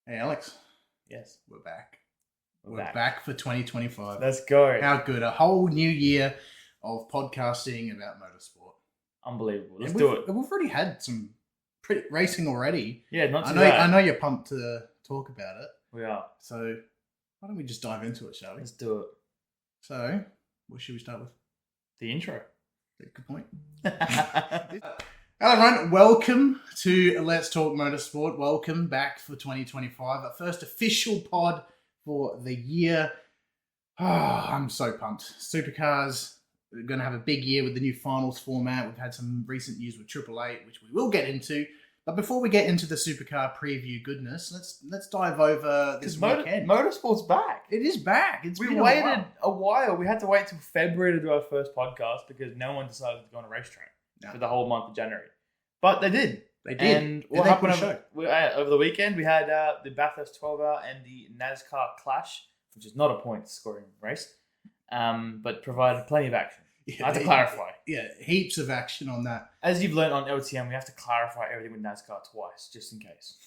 Hey, Alex. Yes. We're back. We're back for 2025. Let's go. How good. A whole new year of podcasting about motorsport. Unbelievable. Let's do it. We've already had some pretty racing already. Yeah, not too bad. I know you're pumped to talk about it. We are. So why don't we just dive into it, shall we? Let's do it. So, what should we start with? The intro. Good point. Hello everyone, welcome to Let's Talk Motorsport. Welcome back for 2025. Our first official pod for the year. Oh, I'm so pumped. Supercars are going to have a big year with the new finals format. We've had some recent news with Triple Eight, which we will get into. But before we get into the supercar preview goodness, let's dive over this weekend. Motorsport's back. It is back. We waited a while. We had to wait till February to do our first podcast because no one decided to go on a racetrack for the whole month of January. But they did. They did. And what happened over the weekend, we had the Bathurst 12-hour and the NASCAR Clash, which is not a point-scoring race, but provided plenty of action. I have to clarify. Yeah, heaps of action on that. As you've learned on LTM, we have to clarify everything with NASCAR twice, just in case.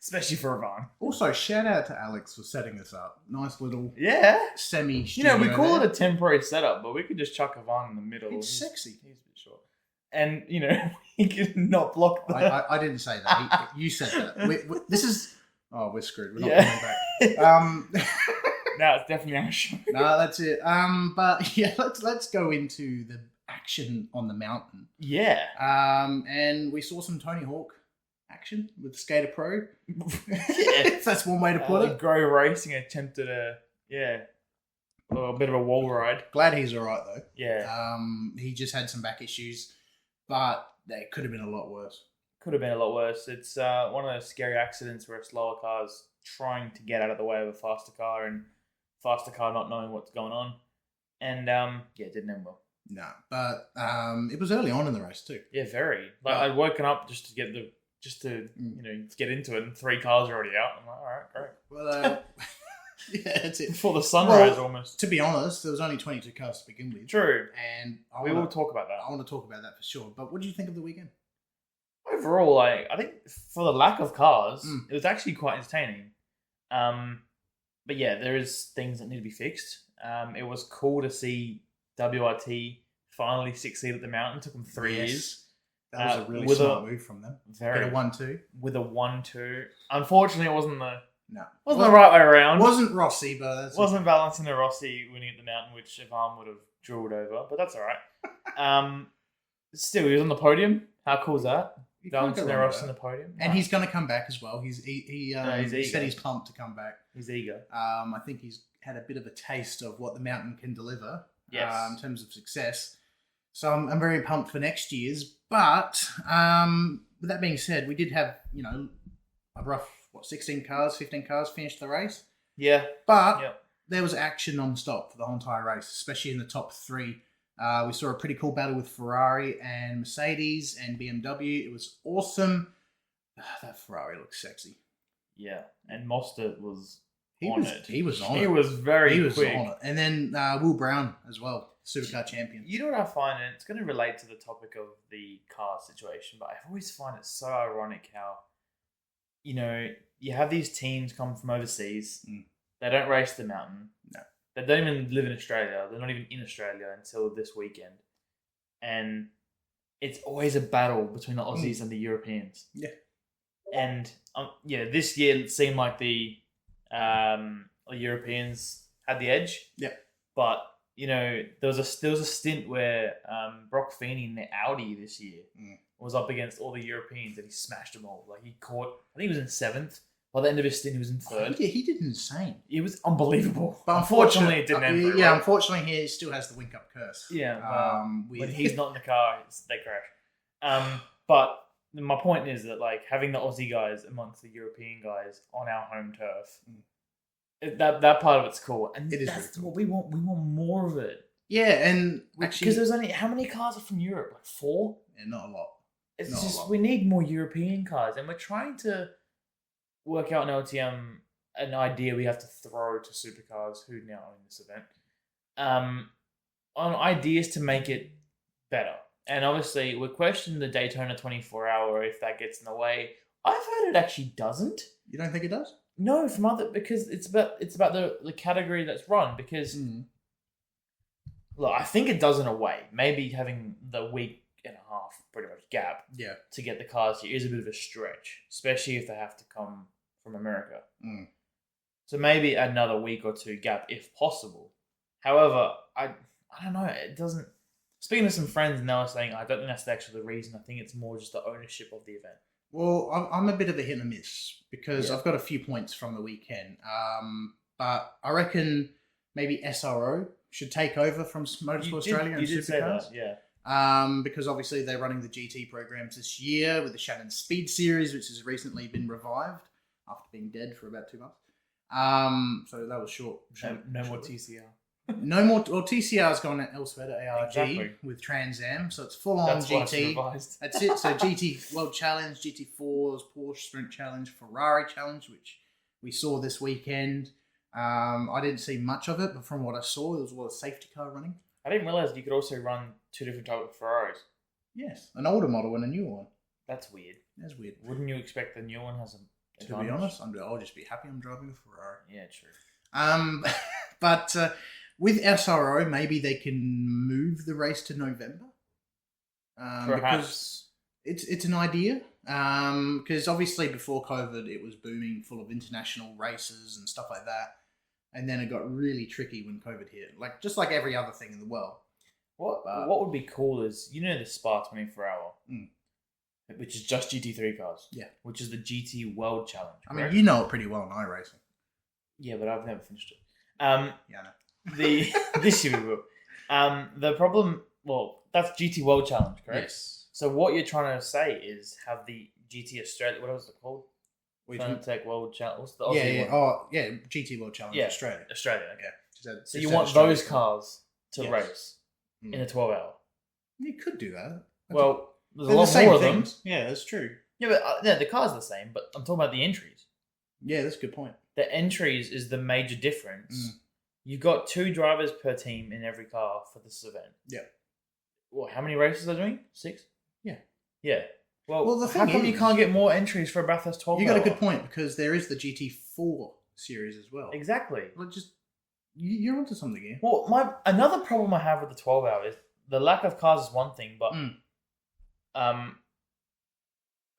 Especially for Ivan. Also, shout out to Alex for setting this up. Nice little semi-studio. We call it a temporary setup, but we could just chuck Ivan in the middle. It's sexy. He's a bit short. And, he could not block the... I didn't say that. You said that. This is... Oh, we're screwed. We're not coming back. No, it's definitely our show. No, that's it. But yeah, let's go into the action on the mountain. Yeah. And we saw some Tony Hawk action with Skater Pro. Yeah. That's one way to put it. Grow Racing attempted a bit of a wall ride. Glad he's all right though. Yeah. He just had some back issues, but they could have been a lot worse. Could have been a lot worse. It's one of those scary accidents where a slower car's trying to get out of the way of a faster car and faster car not knowing what's going on. And it didn't end well. No, but it was early on in the race too. Yeah, very. I'd woken up just to get get into it, and 3 cars are already out. I'm like, all right, great. Well, yeah, that's it. Before the sunrise, almost. To be honest, there was only 22 cars to begin with. True. And we will talk about that. I want to talk about that for sure. But what did you think of the weekend? Overall, I think for the lack of cars, it was actually quite entertaining. But yeah, there is things that need to be fixed. It was cool to see WRT finally succeed at the mountain. It took them 3 years. That was a really smart move from them. Very. Get a 1-2. With a 1-2. Unfortunately, it wasn't the the right way around. Wasn't Rossi, but wasn't Valentino Rossi winning at the mountain, which Ivan would have drooled over. But that's all right. Still, he was on the podium. How cool is that? Valentino Rossi on the podium, and he's going to come back as well. He said he's pumped to come back. He's eager. I think he's had a bit of a taste of what the mountain can deliver. Yes. In terms of success. So I'm very pumped for next year's. But with that being said, we did have a rough 15 cars finished the race. Yeah. But there was action non-stop for the whole entire race, especially in the top 3. We saw a pretty cool battle with Ferrari and Mercedes and BMW. It was awesome. That Ferrari looks sexy. Yeah, and Mostert was on it. He was on it. He was very quick. On it. And then Will Brown as well, supercar champion. You know what I find, and it's going to relate to the topic of the car situation, but I always find it so ironic how, you have these teams come from overseas. They don't race the mountain. No. They don't even live in Australia. They're not even in Australia until this weekend. And it's always a battle between the Aussies and the Europeans. Yeah. And, this year it seemed like the Europeans had the edge. Yeah. But, there was a stint where Brock Feeney in the Audi this year was up against all the Europeans and he smashed them all. Like, he caught, I think he was in 7th. By the end of his stint, he was in 3rd. Yeah, he did insane. It was unbelievable. But unfortunately, it didn't end very well. Unfortunately, he still has the wink-up curse. Yeah, when he's not in the car, they crash. But my point is that, having the Aussie guys amongst the European guys on our home turf, that part of it's cool. And it is that's really cool. What we want. We want more of it. Yeah, and actually... Because there's only... How many cars are from Europe? 4? Yeah, not a lot. It's not just... We need more European cars. And we're trying to work out an LTM, an idea we have to throw to supercars who now own this event, on ideas to make it better. And obviously, we're questioning the Daytona 24-hour if that gets in the way. I've heard it actually doesn't. You don't think it does? No, from other because it's about the category that's run because look, I think it does in a way. Maybe having the week and a half pretty much gap to get the cars here is a bit of a stretch, especially if they have to come from America. So maybe another week or two gap if possible. However, I don't know. It doesn't. Speaking to some friends, and they were saying I don't think that's actually the reason. I think it's more just the ownership of the event. Well, I'm a bit of a hit and miss because I've got a few points from the weekend. But I reckon maybe SRO should take over from Motorsport Australia and Supercars. Because obviously they're running the GT programs this year with the Shannon Speed Series, which has recently been revived after being dead for about 2 months. So that was short. No more TCR. No more. Well, TCR's gone elsewhere to ARG Exactly. with Trans Am, so it's full on GT. That's it. So GT World Challenge, GT4s, Porsche Sprint Challenge, Ferrari Challenge, which we saw this weekend. I didn't see much of it, but from what I saw, there was a lot of safety car running. I didn't realize you could also run 2 different types of Ferraris. Yes, an older model and a newer one. That's weird. That's weird. Wouldn't you expect the new one has a? To be honest, I'll just be happy I'm driving a Ferrari. Yeah, true. But with SRO, maybe they can move the race to November. Perhaps. Because it's an idea. Because obviously before COVID, it was booming, full of international races and stuff like that. And then it got really tricky when COVID hit, just like every other thing in the world. What would be cool is, the Spa 24-hour, which is just GT3 cars. Yeah. Which is the GT World Challenge. Correct? I mean, you know it pretty well in iRacing. Yeah, but I've never finished it. Yeah, I know. This year we will. The problem, that's GT World Challenge, correct? Yes. So what you're trying to say is have the GT Australia, what was it called? Tech World Challenge. What's the Aussie one? Oh, yeah, GT World Challenge Australia. Australia, okay. Yeah. So you want those cars to race in a 12-hour? You could do that. Well, there's a lot more of them. Yeah, that's true. Yeah, but the cars are the same, but I'm talking about the entries. Yeah, that's a good point. The entries is the major difference. You've got 2 drivers per team in every car for this event. Yeah. Well, how many races are they doing? 6? Yeah. Yeah. Well, the thing how come you can't get more entries for a Bathurst 12 You got a good point, because there is the GT4 series as well. Exactly. Well, you're onto something here. Well, another problem I have with the 12 hour is the lack of cars is one thing, but I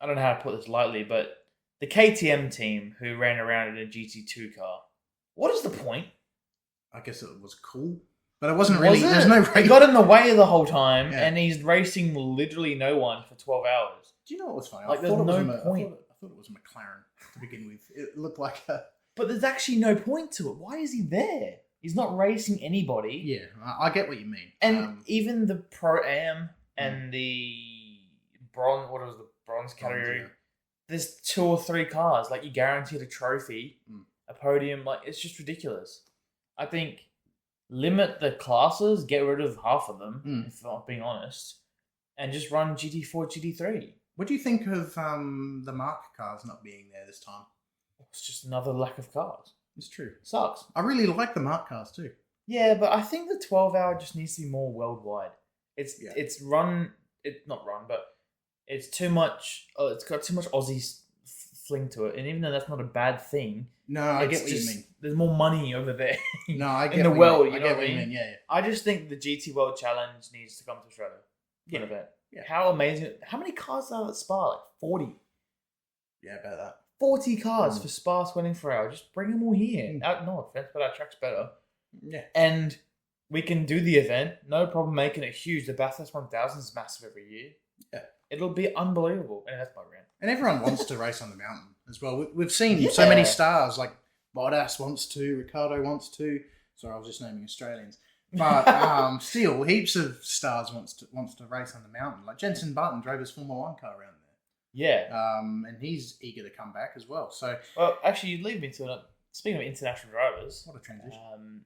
don't know how to put this lightly, but the KTM team who ran around in a GT2 car, what is the point? I guess it was cool, but it wasn't really. There's no race. He got in the way the whole time, and he's racing literally no one for 12 hours. Do you know what was funny? There's no point. I thought it was a McLaren to begin with. It looked like a. But there's actually no point to it. Why is he there? He's not racing anybody. Yeah, I get what you mean. And even the Pro-Am and the bronze, what was the bronze category? There's 2 or 3 cars. You're guaranteed a trophy, a podium. It's just ridiculous. I think limit the classes, get rid of half of them, if I'm being honest, and just run GT4, GT3. What do you think of the Mark cars not being there this time? It's just another lack of cars. It's true. Sucks. I really like the Mark cars too. Yeah, but I think the 12-hour just needs to be more worldwide. It's not run, but it's too much. It's got too much Aussie fling to it, and even though that's not a bad thing, no, I get what you mean. There's more money over there. No, I get in the what world. You know what I mean? Yeah. I just think the GT World Challenge needs to come to Australia. Yeah. Event. Yeah. How amazing! How many cars are at Spa? 40. Yeah, about that. 40 cars for Spa 24-hour. Just bring them all here. No offense, but our track's better. Yeah. And we can do the event. No problem making it huge. The Bathurst 1000 is massive every year. Yeah. It'll be unbelievable. And that's my rant. And everyone wants to race on the mountain as well. We've seen so many stars, like Bottas wants to, Ricardo wants to. Sorry, I was just naming Australians. But still, heaps of stars wants to race on the mountain. Like Jenson Button drove his Formula 1 car around there. Yeah. And he's eager to come back as well. So, actually, you lead me to speaking of international drivers. What a transition.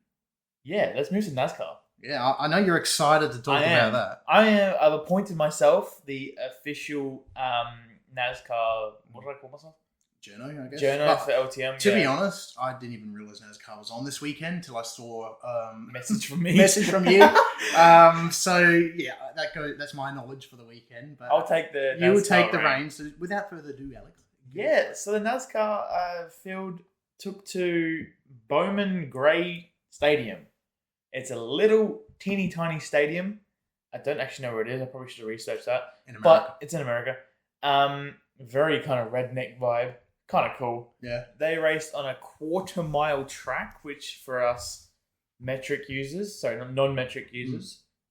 Yeah, let's move to NASCAR. Yeah, I know you're excited to talk about that. I've appointed myself the official NASCAR. What did I call myself? Journo, I guess. Journo for LTM. To be honest, I didn't even realise NASCAR was on this weekend until I saw message from me. Message from you. So yeah, that's my knowledge for the weekend. But I'll take the. You will take the reins. So without further ado, Alex, Yeah, so the NASCAR field took to Bowman Gray Stadium. It's a little teeny tiny stadium. I don't actually know where it is. I probably should have researched that. In America. But it's in America. Very kind of redneck vibe. Kind of cool. Yeah. They raced on a 1/4 mile track, which for us non-metric users,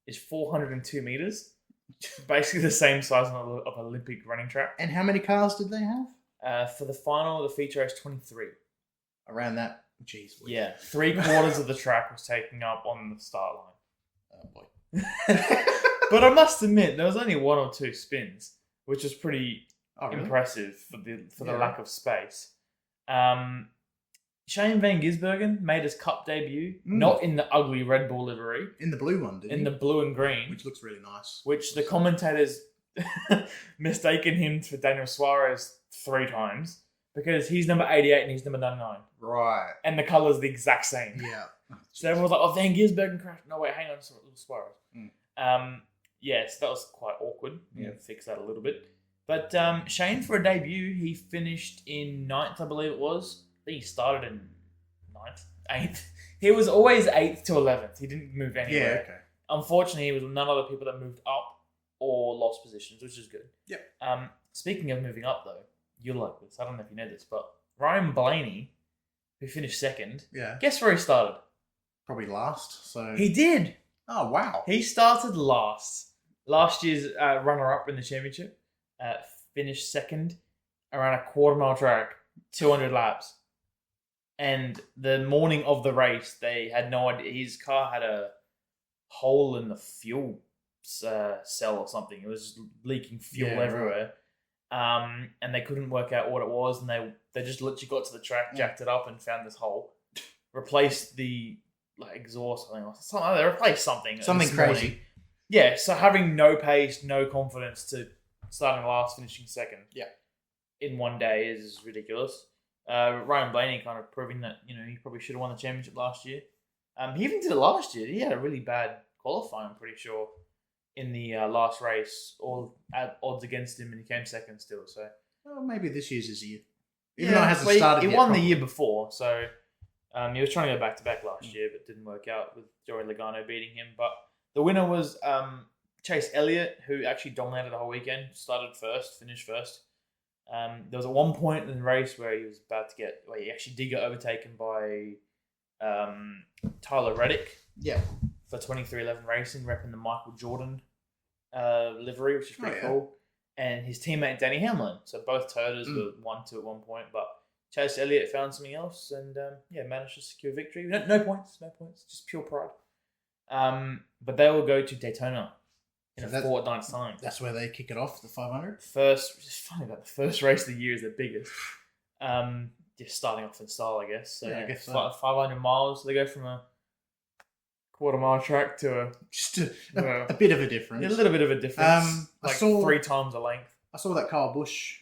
is 402 meters. Basically the same size of an Olympic running track. And how many cars did they have? For the final, the feature race 23. Around that. Jeez. Yeah. 3/4 of the track was taken up on the start line. Oh boy. But I must admit, there was only 1 or 2 spins, which was pretty Really? impressive for the lack of space. Shane Van Gisbergen made his Cup debut, not in the ugly Red Bull livery. In the blue one, didn't he? In the blue and green. Which looks really nice. Which the commentators mistaken him for Daniel Suarez 3 times because he's number 88 and he's number 99. Right. And the colour's the exact same. Yeah. So everyone was like, oh, Van Gisbergen crashed. No, wait, hang on, it's Suarez. Yeah, so that was quite awkward. Yeah, fix that a little bit. But Shane, for a debut, he finished in 9th, I believe it was. I think he started in 9th, 8th. He was always 8th to 11th. He didn't move anywhere. Yeah, okay. Unfortunately, he was none other people that moved up or lost positions, which is good. Yep. Speaking of moving up, though, you'll like this. I don't know if you know this, but Ryan Blaney, who finished 2nd, guess where he started? Probably last. So He did. Oh, wow. He started last. Last year's runner-up in the championship. Finished 2nd around a 1/4 mile track, 200 laps. And the morning of the race, they had no idea. His car had a hole in the fuel cell or something. It was leaking fuel everywhere. And they couldn't work out what it was. And they just literally got to the track, jacked it up, and found this hole. Replaced the exhaust or something. They replaced something. Something crazy. Morning. Yeah, so having no pace, no confidence to starting last, finishing 2nd in one day is ridiculous. Ryan Blaney kind of proving that, he probably should have won the championship last year. He even did it last year. He had a really bad qualifying, I'm pretty sure, in the last race. All odds against him, and he came 2nd still. So maybe this year's his year. Even though it hasn't started yet. He won the year before, so he was trying to go back-to-back last year, but didn't work out with Joey Logano beating him. But the winner was Chase Elliott, who actually dominated the whole weekend. Started first, finished first. There was at one point in the race where he was about to he actually did get overtaken by Tyler Reddick. Yeah. For 2311 Racing, repping the Michael Jordan livery, which is pretty cool. And his teammate Danny Hamlin. So both Toyotas were 1-2 at one point, but Chase Elliott found something else and managed to secure victory. No points, just pure pride. But they will go to Daytona in a fortnight's time. That's where they kick it off, the 500? It's funny that the first race of the year is the biggest. Just starting off in style, I guess. So, I guess so. 500 miles. They go from a 1/4 mile track to a bit of a difference. A little bit of a difference. I saw 3 times the length. I saw that Kyle Busch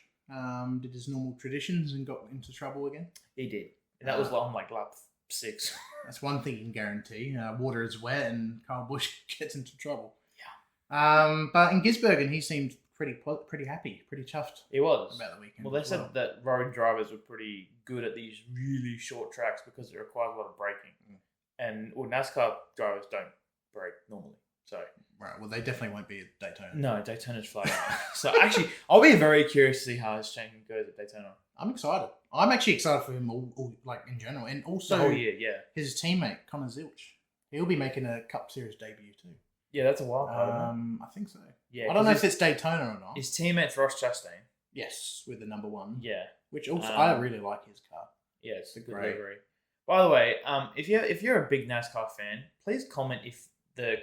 did his normal traditions and got into trouble again. He did. And that was on lap 6. That's one thing you can guarantee. Water is wet and Kyle Busch gets into trouble. Yeah. But in Gisbergen, he seemed pretty happy, pretty chuffed. He was. About the weekend. Well, they said that road drivers were pretty good at these really short tracks because it requires a lot of braking. And NASCAR drivers don't brake normally. So right. Well, they definitely won't be at Daytona. No, Daytona's flat. So actually, I'll be very curious to see how his chain goes at Daytona. I'm excited. I'm actually excited for him all in general. And also the whole year, his teammate, Connor Zilch. He'll be making a Cup Series debut too. Yeah, that's a wild card. I think so. Yeah, I don't know if it's Daytona or not. His teammate's Ross Chastain. Yes, with the number 1. Yeah. Which also, I really like his car. Yeah, it's a good livery. By the way, if you're a big NASCAR fan, please comment if the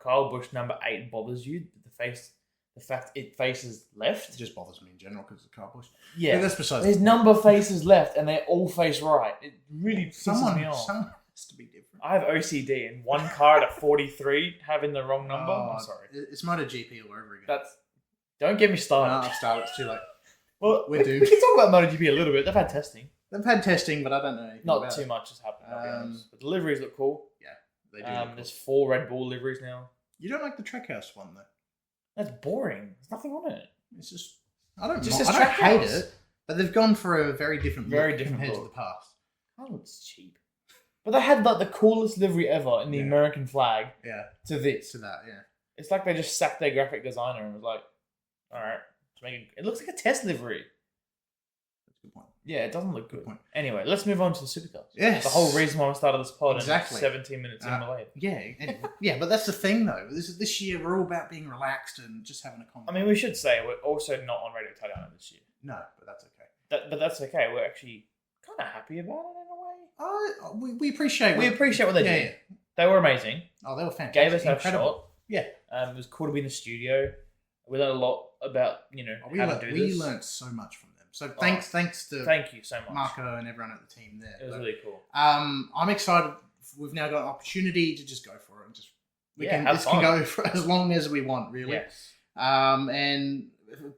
Kyle Busch number 8 bothers you. The fact it faces left. It just bothers me in general because of Kyle Busch. Yeah, but that's besides. His number faces left, and they all face right. It really pisses me off. Someone has to be different. I have OCD, and one car at 43 having the wrong number. I'm sorry. It's MotoGP all over again. Don't get me started. No, I've started. It's too late. Well, we're doomed. We can talk about MotoGP a little bit. They've had testing. They've had testing, but I don't know. Not too much has happened. I'll be honest. But the liveries look cool. Yeah, they do. There's 4 Red Bull liveries now. You don't like the Trackhouse one though? That's boring. There's nothing on it. It's just I don't Just as I don't track hate cars. it, but they've gone for a very different look compared to the past. That looks cheap. But they had like the coolest livery ever in the Yeah. American flag. Yeah. To this. To that, yeah. It's like they just sacked their graphic designer and was like, all right, let's make it. It looks like a test livery. That's a good point. Yeah, it doesn't look good. Good point. Anyway, let's move on to the supercars. Yes. The whole reason why we started this pod Exactly. and 17 minutes in late. Yeah, yeah, but that's the thing though. This year we're all about being relaxed and just having a conversation. I mean, we should say we're also not on Radio Italiano this year. No, but that's okay. But that's okay. We're actually kind of happy about it in a way. We appreciate We appreciate what they did. Yeah. They were amazing. Oh, they were fantastic. Gave us our Incredible. shot. Yeah. It was cool to be in the studio. We learned a lot about, how to do this. We learned so much from them. So thanks to thank you so much, Marco and everyone at the team there. It was really cool. I'm excited. We've now got an opportunity to just go for it and just can go for as long as we want, really. Yes. And the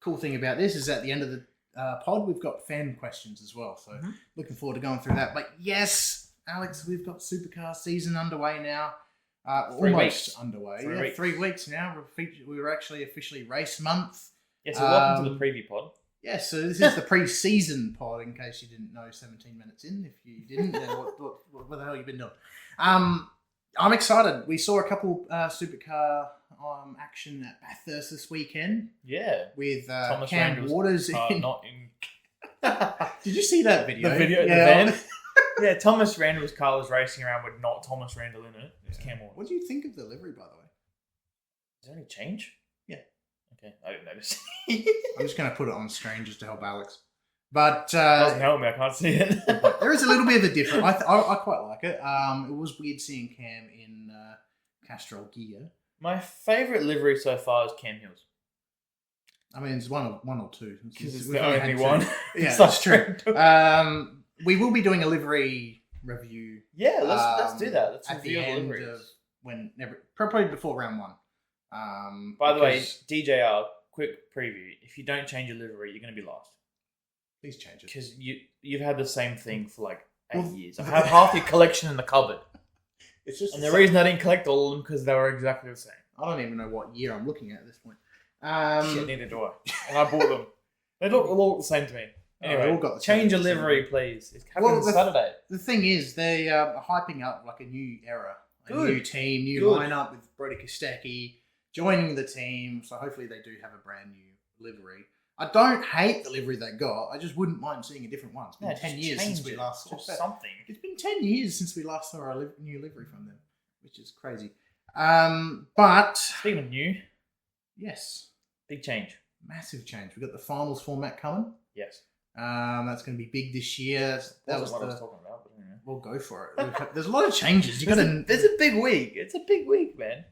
cool thing about this is at the end of the pod, we've got fan questions as well. So looking forward to going through that. But yes, Alex, we've got supercar season underway now. Almost underway. 3 weeks now. We were actually officially race month. Yeah, so welcome to the preview pod. Yeah, so this is the pre-season pod, in case you didn't know 17 minutes in. If you didn't, then what the hell have you been doing? I'm excited. We saw a couple supercar action at Bathurst this weekend. Yeah. With Thomas Cam Randall's Waters. not in... Did you see that video? The video at the van? Yeah, Thomas Randall's car was racing around with not Thomas Randall in it. It was Cam Waters. What do you think of the livery, by the way? Is there any change? Yeah. Okay, I didn't notice. I'm just going to put it on screen just to help Alex. But doesn't help me. I can't see it. there is a little bit of a difference. I quite like it. It was weird seeing Cam in Castrol gear. My favourite livery so far is Cam Hill's. I mean, it's one or two. Because it's the only one. Yeah, that's true. We will be doing a livery review. Yeah, let's do that. Let's at the review end of probably before round one. By the way, DJR, quick preview. If you don't change your livery, you're going to be lost. Please change it. Because you've had the same thing for like 8 years. I have half your collection in the cupboard. It's just and the reason I didn't collect all of them because they were exactly the same. I don't even know what year I'm looking at this point. Shit, neither do I. And I bought them. They look all the same to me. Anyway, all got the change your same livery, please. It's happening Saturday. The thing is, they are hyping up like a new era, new team, new lineup with Brody Kostecki joining the team. So hopefully they do have a brand new livery. I don't hate the livery they got. I just wouldn't mind seeing a different one. It's been 10 years since we last saw something. It's been 10 years since we last saw a new livery from them, which is crazy. But speaking of new, yes, big change, massive change. We've got the finals format coming. Yes. That's going to be big this year. That was what I was talking about. But anyway. We'll go for it. There's a lot of changes. There's a big week. It's a big week, man.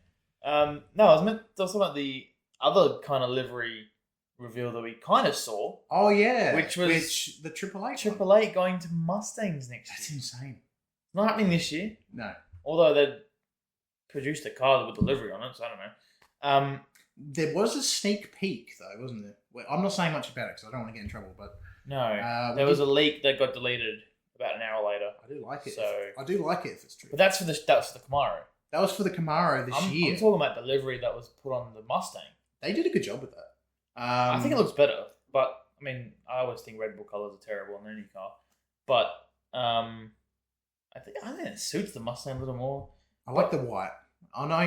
No, I was meant to talk about the other kind of livery reveal that we kind of saw. Oh yeah, which was the Triple Eight. Triple Eight going to Mustangs next year. That's insane. It's not happening this year. No. Although they produced a car with the livery on it, so I don't know. There was a sneak peek though, wasn't there? Well, I'm not saying much about it because I don't want to get in trouble, but no, there was a leak that got deleted about an hour later. I do like it. So I do like it if it's true. But that's for the Camaro. That was for the Camaro this year. I'm talking about the livery that was put on the Mustang. They did a good job with that. I think it looks better, but I mean, I always think Red Bull colours are terrible on any car. But I think it suits the Mustang a little more. I like the white. I know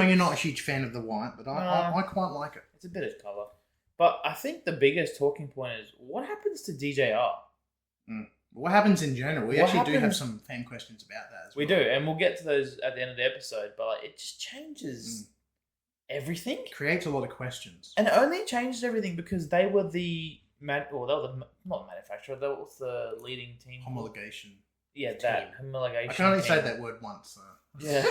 you're not a huge fan of the white, but I quite like it. It's a bit of colour. But I think the biggest talking point is what happens to DJR? What happens in general? We do have some fan questions about that as well. We do, and we'll get to those at the end of the episode, but it just changes everything. It creates a lot of questions. And it only changed everything because they were not the manufacturer, they were the leading team. Homologation. Yeah, that. Homologation. I can only say that word once. So. Yeah.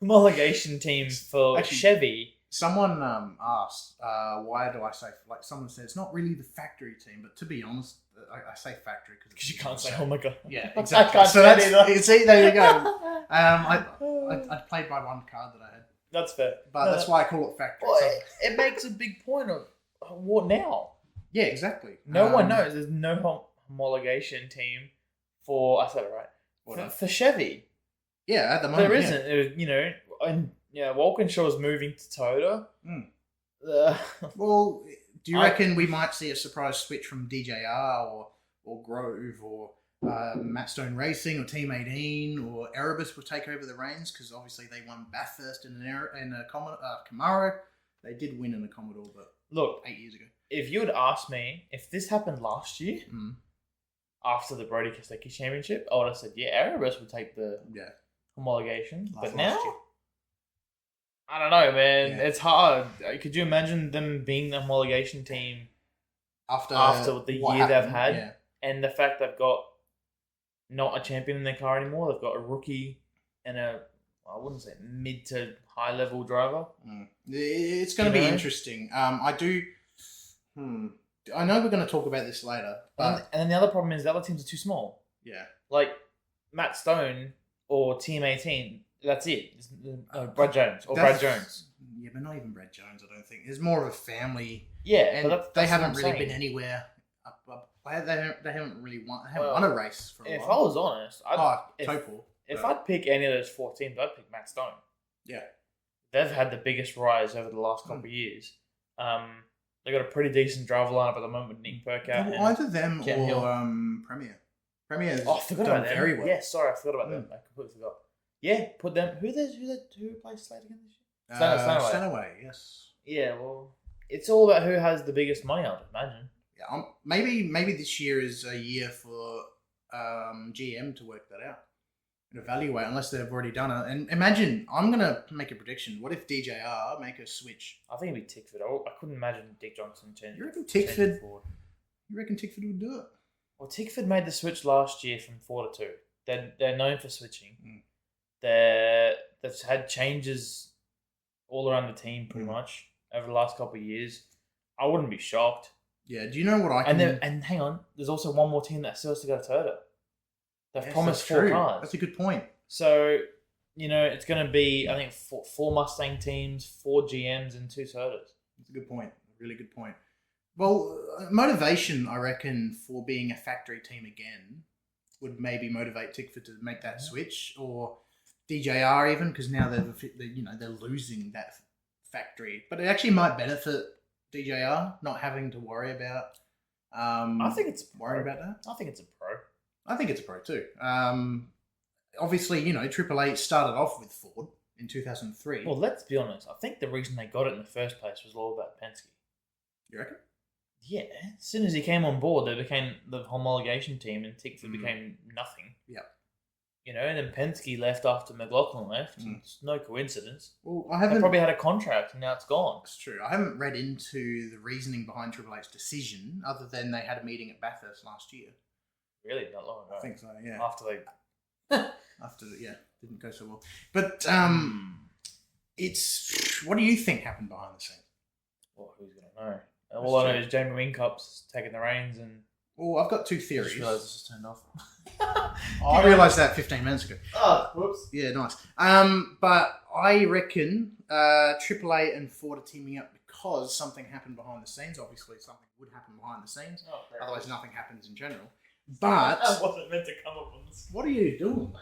Homologation team for Chevy. Someone asked, why do I say, like someone said, it's not really the factory team, but to be honest, I say factory because you can't say, oh my God. Yeah, exactly. I can't say either. See, there you go. I played by one card that I had. That's fair. But that's why I call it factory. Well, it makes a big point of what now? Yeah, exactly. No one knows. There's no homologation team for, I said it right, for Chevy. Yeah, at the moment. There isn't, and Walkinshaw's moving to Toyota. Well, Do you reckon we might see a surprise switch from DJR or Grove or Matt Stone Racing or Team 18 or Erebus will take over the reins? Because obviously they won Bathurst in a Camaro. They did win in a Commodore, but look, 8 years ago. If you had asked me if this happened last year, after the Brody Kostecki Championship, I would have said, Erebus would take the homologation. But now, I don't know, man. Yeah. It's hard. Could you imagine them being the homologation team after the year they've had, and the fact they've got not a champion in their car anymore? They've got a rookie and I wouldn't say mid to high level driver. It's going to be interesting. I know we're going to talk about this later, but and then the other problem is the other teams are too small. Yeah, like Matt Stone or Team 18. That's it. Brad Jones or Brad Jones. Yeah, but not even Brad Jones. I don't think there's more of a family. Yeah, and they haven't really been anywhere. They haven't really won. They haven't won a race for a while. If I was honest, if I'd pick any of those 4 teams, I'd pick Matt Stone. Yeah, they've had the biggest rise over the last couple of years. They got a pretty decent driver lineup at the moment with Nick Burkhardt. Either them or Premier. Premier's done very well. Yeah, sorry, I forgot about them. I completely forgot. Yeah, put them. Who replaced Slade again this year? Stanaway, yes. Yeah, well, it's all about who has the biggest money, I would imagine. Yeah, maybe this year is a year for GM to work that out and evaluate, unless they've already done it. And imagine, I'm gonna make a prediction. What if DJR make a switch? I think it'd be Tickford. I couldn't imagine Dick Johnson changing. You reckon Tickford? You reckon Tickford would do it? Well, Tickford made the switch last year from 4 to 2. They're known for switching. They've had changes all around the team pretty much over the last couple of years. I wouldn't be shocked. Yeah, do you know what I can... And hang on, there's also one more team that still has to go to Toyota. They've promised 4 cars. That's a good point. So, it's going to be, I think, 4 Mustang teams, 4 GMs, and 2 Toyotas. That's a good point. A really good point. Well, motivation, I reckon, for being a factory team again would maybe motivate Tickford to make that switch, or DJR even, because now they're losing that factory. But it actually might benefit DJR not having to worry about. I think it's worried about that. I think it's a pro. I think it's a pro too. Obviously, Triple Eight started off with Ford in 2003. Well, let's be honest. I think the reason they got it in the first place was all about Penske. You reckon? Yeah. As soon as he came on board, they became the homologation team, and Tickford became nothing. Yeah. And then Penske left after McLaughlin left. It's no coincidence. Well, they probably had a contract, and now it's gone. It's true. I haven't read into the reasoning behind Triple Eight's decision, other than they had a meeting at Bathurst last year. Really? Not long ago? I think so, yeah. After didn't go so well. But what do you think happened behind the scenes? Well, who's going to know? All I know is Jamie Wincup's taking the reins and... Well, I've got 2 theories. I just realised this was turned off. I realised that 15 minutes ago. Oh, whoops. Yeah, nice. But I reckon Triple Eight and Ford are teaming up because something happened behind the scenes. Obviously, something would happen behind the scenes. Otherwise, nothing happens in general. But... That wasn't meant to come up on the screen. What are you doing?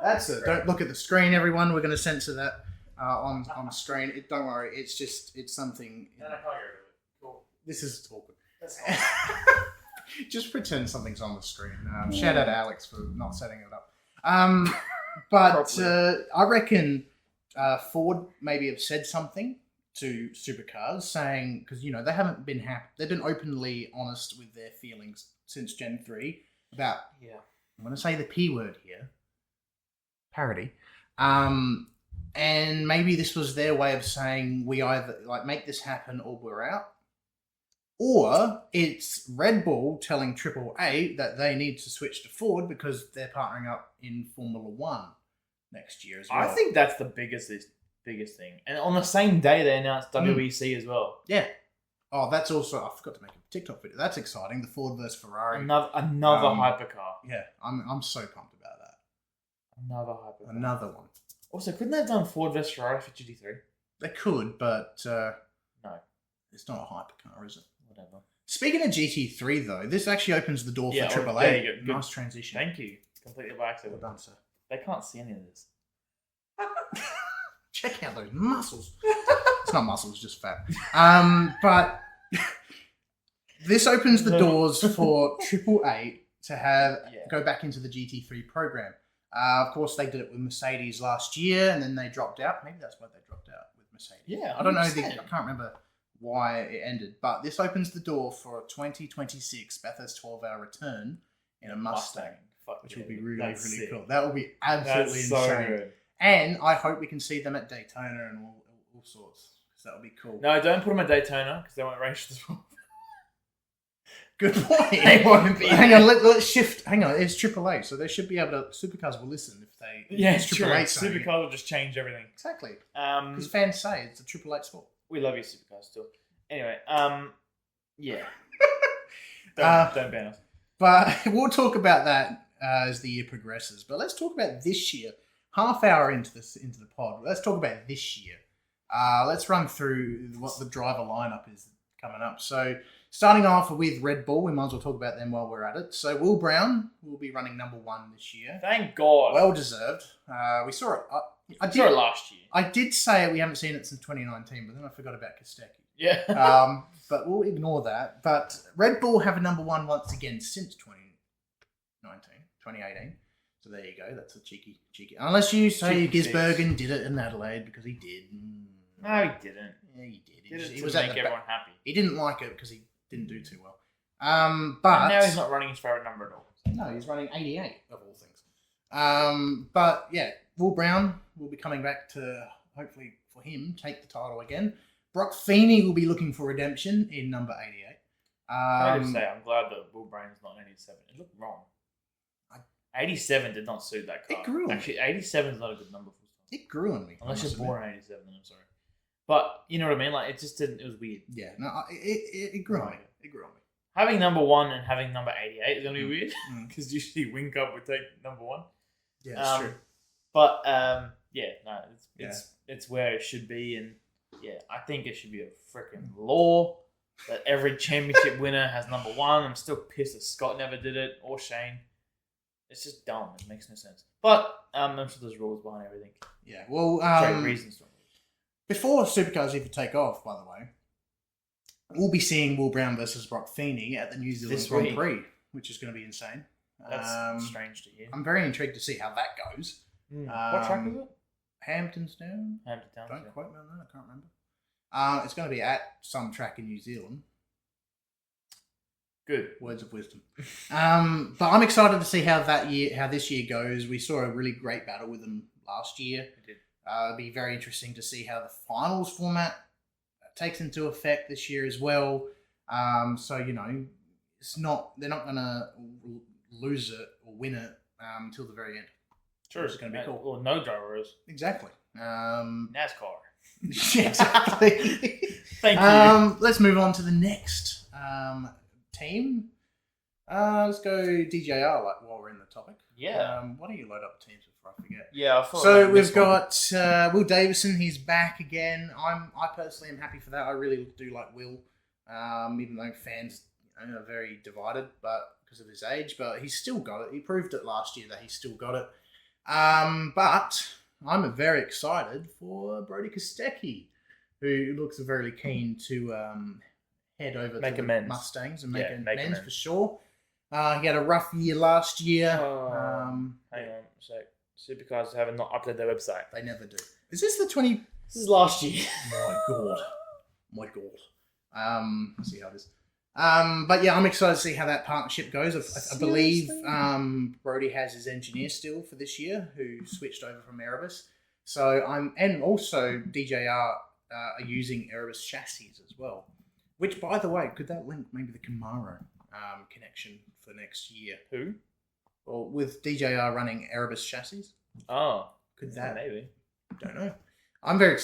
That's it. Don't look at the screen, everyone. We're going to censor that on screen. Don't worry. It's something... No, I can't get rid of it. Cool. This is awkward. That's fine. Just pretend something's on the screen. Shout out to Alex for not setting it up. But I reckon Ford maybe have said something to Supercars saying, because they haven't been happy. They've been openly honest with their feelings since Gen 3 about. Yeah. I'm going to say the P word here. Parody. And maybe this was their way of saying we either make this happen or we're out. Or it's Red Bull telling Triple Eight that they need to switch to Ford because they're partnering up in Formula 1 next year as well. I think that's the biggest thing. And on the same day, they announced WEC as well. Yeah. Oh, that's also... I forgot to make a TikTok video. That's exciting. The Ford versus Ferrari. Another hypercar. Yeah. I'm so pumped about that. Another hypercar. Another one. Also, couldn't they have done Ford versus Ferrari for GT3? They could, but... no. It's not a hypercar, is it? Whatever. Speaking of GT3, though, this actually opens the door for Triple There Eight. you go. Nice transition. Thank you. Completely by accident. Well done, sir. They can't see any of this. Check out those muscles. It's not muscles, just fat. But This opens the doors for Triple Eight to go back into the GT3 program. Of course, they did it with Mercedes last year, and then they dropped out. Maybe that's why they dropped out with Mercedes. Yeah, 100%. I don't know. I can't remember why it ended, but this opens the door for a 2026 Bathurst 12-hour return in a Mustang, which will be really, really cool. That will be absolutely insane. Good. And I hope we can see them at Daytona and all sorts, because that would be cool. No, don't put them at Daytona because they won't race as well. Good point. Hang on, let's shift. Hang on, it's AAA, so they should be able to. Supercars will listen if they. Yeah, it's true. Supercars will just change everything. Exactly. Because fans say it's a AAA sport. We love you, Supercars, still. Anyway, yeah. Don't ban us. But we'll talk about that as the year progresses. But let's talk about this year. Half hour into the pod. Let's talk about this year. Let's run through what the driver lineup is coming up. So. Starting off with Red Bull, we might as well talk about them while we're at it. So Will Brown will be running number 1 this year. Thank God. Well deserved. We saw it. I saw it last year. I did say we haven't seen it since 2019, but then I forgot about Kostecki. Yeah. But we'll ignore that. But Red Bull have a number 1 once again since 2018. So there you go. That's a cheeky. Unless you say Gisbergen did it in Adelaide, because he did. No, he didn't. Yeah, he did. He was to make everyone happy. He didn't like it because he didn't do too well. But and now he's not running his favourite number at all. No, he's running 88 of all things. But yeah, Will Brown will be coming back to, hopefully for him, take the title again. Brock Feeney will be looking for redemption in number 88. I just say, I'm glad that Will Brown's not in 87. It looked wrong. 87 did not suit that car. It grew on Actually, 87 is not a good number for stuff. It grew on me. Unless you're born in 87, then I'm sorry. But you know what I mean? Like, it just didn't, it was weird. Yeah, no, it grew on me. It grew on me. Having number 1 and having number 88 is going to be weird. Because usually Wing Cup would take number 1. Yeah, that's true. But, yeah, no, it's where it should be. And, yeah, I think it should be a freaking law that every championship winner has number 1. I'm still pissed that Scott never did it, or Shane. It's just dumb. It makes no sense. But I'm sure there's rules behind everything. Yeah, well... Great reasons for it. Before Supercars even take off, by the way, we'll be seeing Will Brown versus Brock Feeney at the New Zealand Grand Prix, which is going to be insane. That's strange to hear. I'm very intrigued to see how that goes. What track is it? Hamptonstown. Don't quote me on that. I can't remember. It's going to be at some track in New Zealand. Good. Words of wisdom. But I'm excited to see how this year goes. We saw a really great battle with them last year. We did. It'll be very interesting to see how the finals format takes into effect this year as well. So, you know, they're not going to lose it or win it until the very end. Sure. It's going to be cool. Or no driver is. Exactly. NASCAR. Yeah, exactly. Thank you. Let's move on to the next team. Let's go DJR while we're in the topic. Yeah. Why don't you load up teams before I forget? Yeah, I thought so we've got Will Davison. He's back again. I personally am happy for that. I really do like Will, even though fans are very divided, but because of his age. But he's still got it. He proved it last year that he's still got it. But I'm very excited for Brody Kostecki, who looks very keen to head over to the Mustangs and make amends for sure. He had a rough year last year. Hang on a sec. Supercars have not updated their website. They never do. Is this the 20... This is last year. My God. Let's see how it is. But yeah, I'm excited to see how that partnership goes. I believe Brody has his engineer still for this year, who switched over from Erebus. So and also DJR are using Erebus chassis as well. Which, by the way, could that link maybe the Camaro connection for next year? Who? Well, with DJR running Erebus chassis. Oh, could that? Maybe. Don't know. I'm very.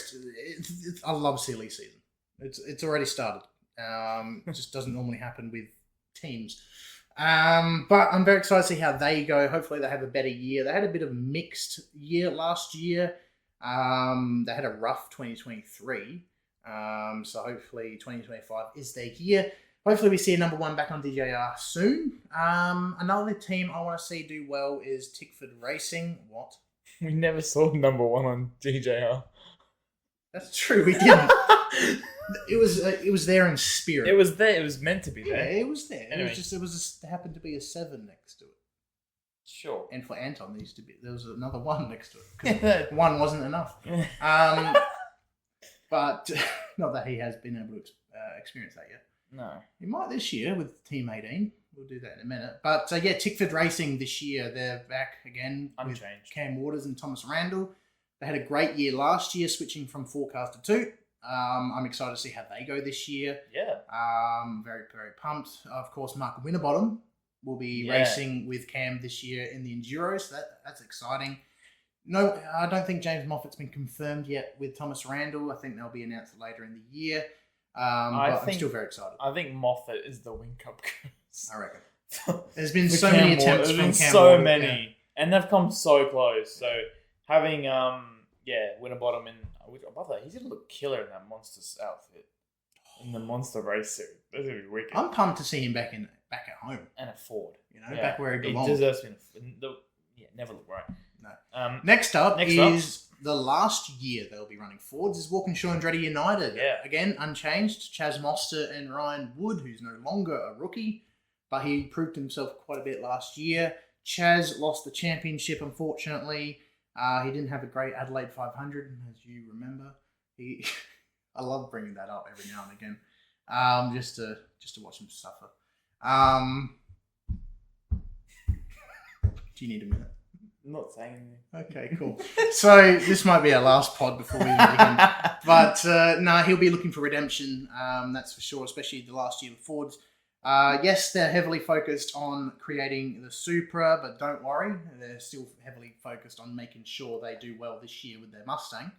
I love silly season. It's already started. It just doesn't normally happen with teams. But I'm very excited to see how they go. Hopefully they have a better year. They had a bit of a mixed year last year. They had a rough 2023. So hopefully 2025 is their year. Hopefully we see a number 1 back on DJR soon. Another team I want to see do well is Tickford Racing. What? We never saw number 1 on DJR. That's true. We didn't. It was there in spirit. It was there. It was meant to be Yeah, there. it was there. Anyway. It happened to be a 7 next to it. Sure. And for Anton, there was another 1 next to it. 'Cause 1 wasn't enough. But not that he has been able to experience that yet. No. He might this year with Team 18. We'll do that in a minute. But Tickford Racing this year, they're back again. Unchanged. With Cam Waters and Thomas Randall. They had a great year last year, switching from 4 cars to 2. I'm excited to see how they go this year. Yeah. Very, very pumped. Of course, Mark Winterbottom will be racing with Cam this year in the Enduro, so that's exciting. No, I don't think James Moffat's been confirmed yet with Thomas Randall. I think they'll be announced later in the year. But I'm still very excited. I think Moffat is the Wing Cup curse. I reckon. There's been so many attempts from Cam so Ward, many, and they've come so close. So having Winterbottom in, by the way, he's gonna look killer in that Monsters outfit in the Monster Race suit. That's gonna be wicked. I'm pumped to see him back at home And a Ford, back where he belongs. He deserves to be. Never look right. No. Next up is the last year they'll be running Fords is Walkinshaw Andretti United. Yeah. Again, unchanged. Chaz Moster and Ryan Wood, who's no longer a rookie, but he proved himself quite a bit last year. Chaz lost the championship, unfortunately. He didn't have a great Adelaide 500, as you remember. I love bringing that up every now and again, just to watch him suffer. Do you need a minute? I'm not saying anything. Okay, cool. So this might be our last pod before we begin. But he'll be looking for redemption, that's for sure, especially the last year of Fords. Yes, they're heavily focused on creating the Supra, but don't worry, they're still heavily focused on making sure they do well this year with their Mustang.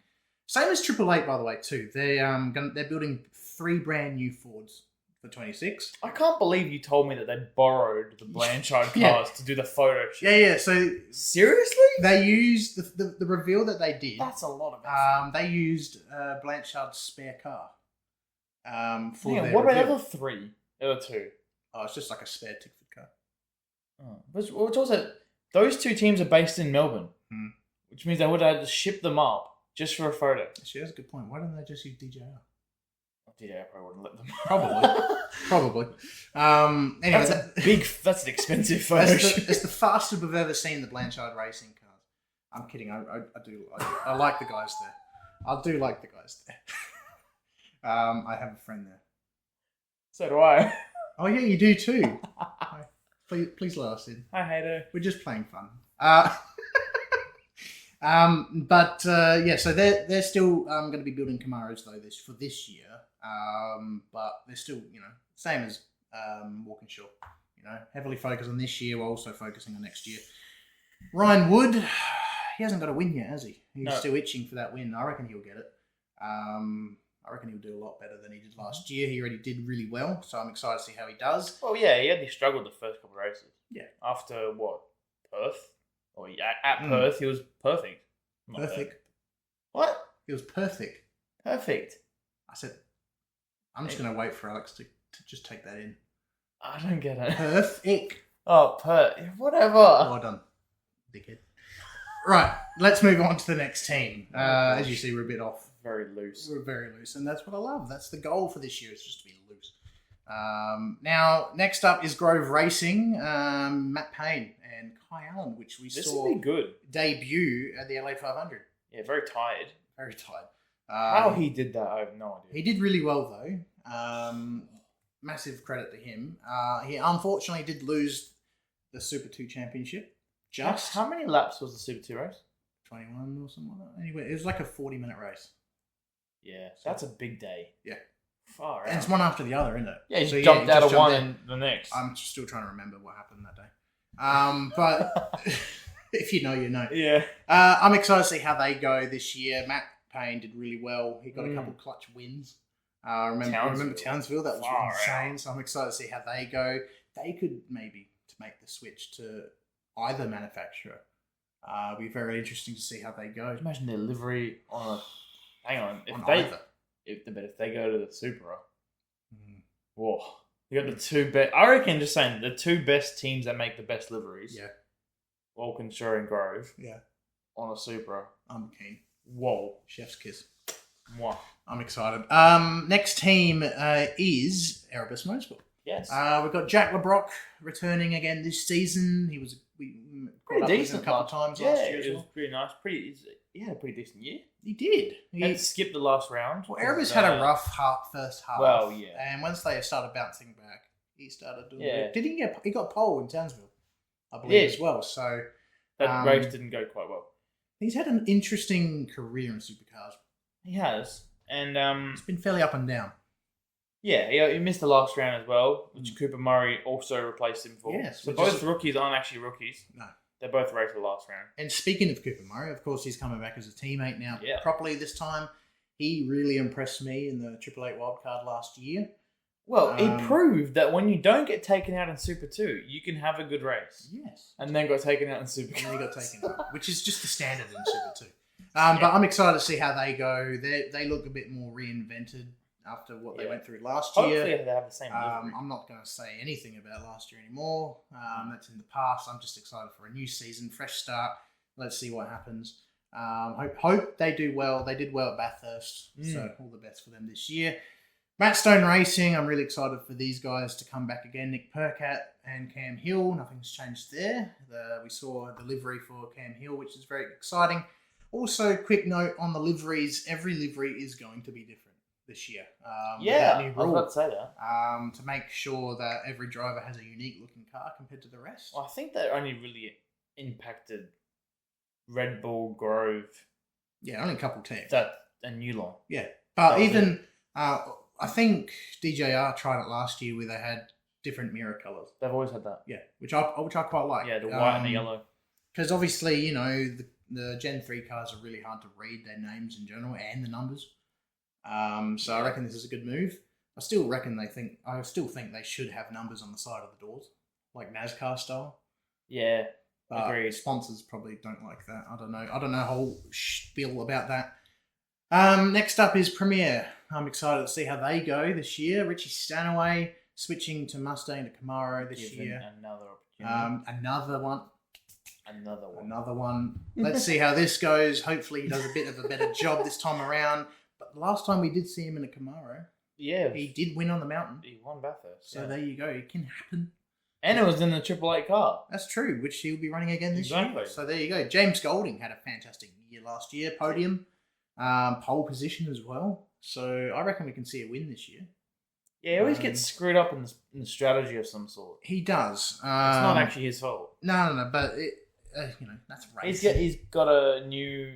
Same as Triple Eight, by the way, too. They're building 3 brand new Fords for 26. I can't believe you told me that they borrowed the Blanchard cars to do the photo shoot. Yeah. So seriously, they used the reveal that they did. That's a lot of effort. They used Blanchard's spare car. For Yeah, their what about the reveal. other 3? The other 2? Oh, it's just like a spare Tickford car. Oh, which also, those 2 teams are based in Melbourne, which means they would have had to ship them up just for a photo. Actually, that's a good point. Why don't they just use DJR? Yeah, I probably wouldn't let them. Probably. Anyway, that's an expensive photo. It's the fastest we've ever seen the Blanchard racing cars. I'm kidding. I like the guys there. I do like the guys there. I have a friend there. So do I. Oh yeah, you do too. Please let us in. I hate her. We're just playing fun. So they're still going to be building Camaros though for this year. But they're still, same as Walkinshaw. Heavily focused on this year while also focusing on next year. Ryan Wood, he hasn't got a win yet, has he? He's still itching for that win. I reckon he'll get it. I reckon he'll do a lot better than he did last year. He already did really well, so I'm excited to see how he does. Well, yeah, he struggled the first couple of races. Yeah. After what? Perth? At Perth, he was perfect. Perfect. What? He was perfect. Perfect. I said, I'm just going to wait for Alex to just take that in. I don't get it. Perfect. Oh, whatever. Well done, dickhead. Right, let's move on to the next team. As you see, we're a bit off. Very loose. We're very loose, and that's what I love. That's the goal for this year, is just to be loose. Now, next up is Grove Racing, Matt Payne and Kai Allen, which we saw will be good. Debut at the LA 500. Yeah, very tired. Very tired. How he did that, I have no idea. He did really well, though. Massive credit to him. He unfortunately did lose the Super 2 Championship. How many laps was the Super 2 race? 21 or something like that. Anyway, it was like a 40-minute race. Yeah, that's a big day. Yeah. Far out. And it's one after the other, isn't it? Yeah, he jumped out of one and the next. I'm still trying to remember what happened that day. But if you know, you know. Yeah. I'm excited to see how they go this year. Matt Payne did really well. He got a couple clutch wins. Remember Townsville? That was insane. So I'm excited to see how they go. They could maybe make the switch to either manufacturer. It'll be very interesting to see how they go. Imagine their livery on a... Hang on. If they go to the Supra... Whoa. You got the 2 best... I reckon, just saying, the 2 best teams that make the best liveries. Yeah. Walkinshaw and Grove. Yeah. On a Supra. I'm keen. Whoa. Chef's kiss. Mwah. I'm excited. Next team is Erebus Motorsport. Yes. We've got Jack LeBrock returning again this season. We caught up with him a couple of times last year as well. It was pretty nice. He had a pretty decent year. He did. He had to skip the last round. Well, Erebus had a rough first half. Well, yeah. And once they started bouncing back, he started doing Yeah. it. He got pole in Townsville, I believe, as well. So that race didn't go quite well. He's had an interesting career in supercars. He has. And it's been fairly up and down. Yeah, he missed the last round as well, which Cooper Murray also replaced him for. Yes, so both rookies aren't actually rookies. No. They both raced the last round. And speaking of Cooper Murray, of course, he's coming back as a teammate now properly this time. He really impressed me in the 888 wildcard last year. Well, he proved that when you don't get taken out in Super 2, you can have a good race. Yes. And then got taken out in Super 2. And then he got taken out, which is just the standard in Super 2. But I'm excited to see how they go. They look a bit more reinvented after what they went through last year. Hopefully they have the same delivery. I'm not going to say anything about last year anymore. That's in the past. I'm just excited for a new season, fresh start. Let's see what happens. Hope they do well. They did well at Bathurst, so all the best for them this year. Matt Stone Racing, I'm really excited for these guys to come back again. Nick Percat and Cam Hill, nothing's changed there. We saw a livery for Cam Hill, which is very exciting. Also, quick note on the liveries, every livery is going to be different this year. I was about to say that. To make sure that every driver has a unique looking car compared to the rest. Well, I think that only really impacted Red Bull, Grove. Yeah, only a couple teams. And Newline. Yeah, but even... I think DJR tried it last year where they had different mirror colours. They've always had that. Yeah, which I quite like. Yeah, the white and the yellow. Because obviously, the Gen 3 cars are really hard to read their names in general and the numbers. So I reckon this is a good move. I still think they should have numbers on the side of the doors, like NASCAR style. Yeah, but agreed. Sponsors probably don't like that. I don't know a whole spiel about that. Next up is Premier. I'm excited to see how they go this year. Richie Stanaway switching to Mustang to Camaro this year. Another opportunity. Another one. Let's see how this goes. Hopefully he does a bit of a better job this time around. But the last time we did see him in a Camaro, he did win on the mountain. He won Bathurst. So there you go. It can happen. And it was in the 888 car. That's true, which he'll be running again this year. So there you go. James Golding had a fantastic year last year. Podium. Pole position as well. So I reckon we can see a win this year. Yeah, he always gets screwed up in the strategy of some sort. He does. It's not actually his fault. No, but that's racing. He's got a new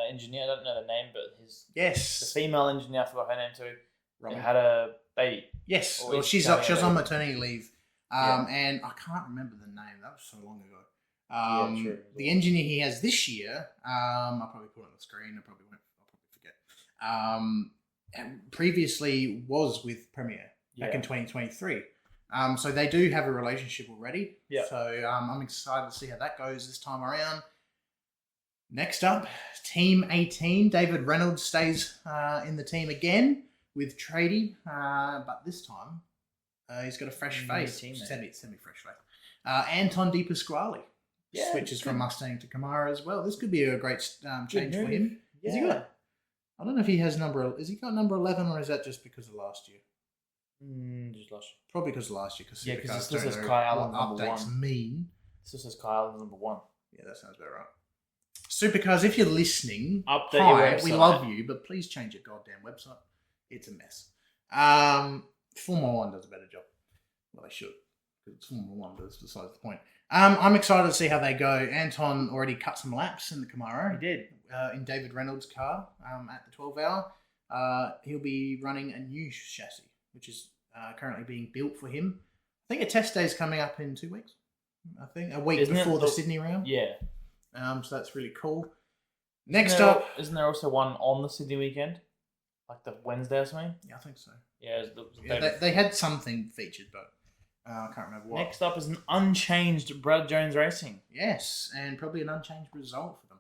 engineer. I don't know the name, but the female engineer, I forgot her name too. Right. Had a baby. Yes, well, she's on maternity leave, and I can't remember the name. That was so long ago. True. The engineer he has this year, I'll probably put it on the screen. I'll probably forget. And previously was with Premier back in 2023. So they do have a relationship already. Yeah. So I'm excited to see how that goes this time around. Next up, Team 18. David Reynolds stays in the team again with Trady, but this time he's got a fresh face. Semi-fresh face. Anton De Pasquale switches from Mustang to Camaro as well. This could be a great change for him. Yeah. I don't know if he has has he got number 11 or is that just because of last year? Just last year. Probably because of last year. Yeah, because it still says Kai Allen number 1. Updates mean. It still says Kai Allen number 1. Yeah, that sounds about right. Supercars, if you're listening, update your website. We love you, but please change your goddamn website. It's a mess. Formula 1 does a better job. Well, they should. Because it's Formula 1, but it's besides the point. I'm excited to see how they go. Anton already cut some laps in the Camaro. He did. In David Reynolds' car at the 12-hour. He'll be running a new chassis, which is currently being built for him. I think a test day is coming up in 2 weeks. I think a week before the Sydney round. Yeah. So that's really cool. Next up... Isn't there also one on the Sydney weekend? Like the Wednesday or something? Yeah, I think so. Yeah, they had something featured, but I can't remember what. Next up is an unchanged Brad Jones Racing. Yes, and probably an unchanged result for them.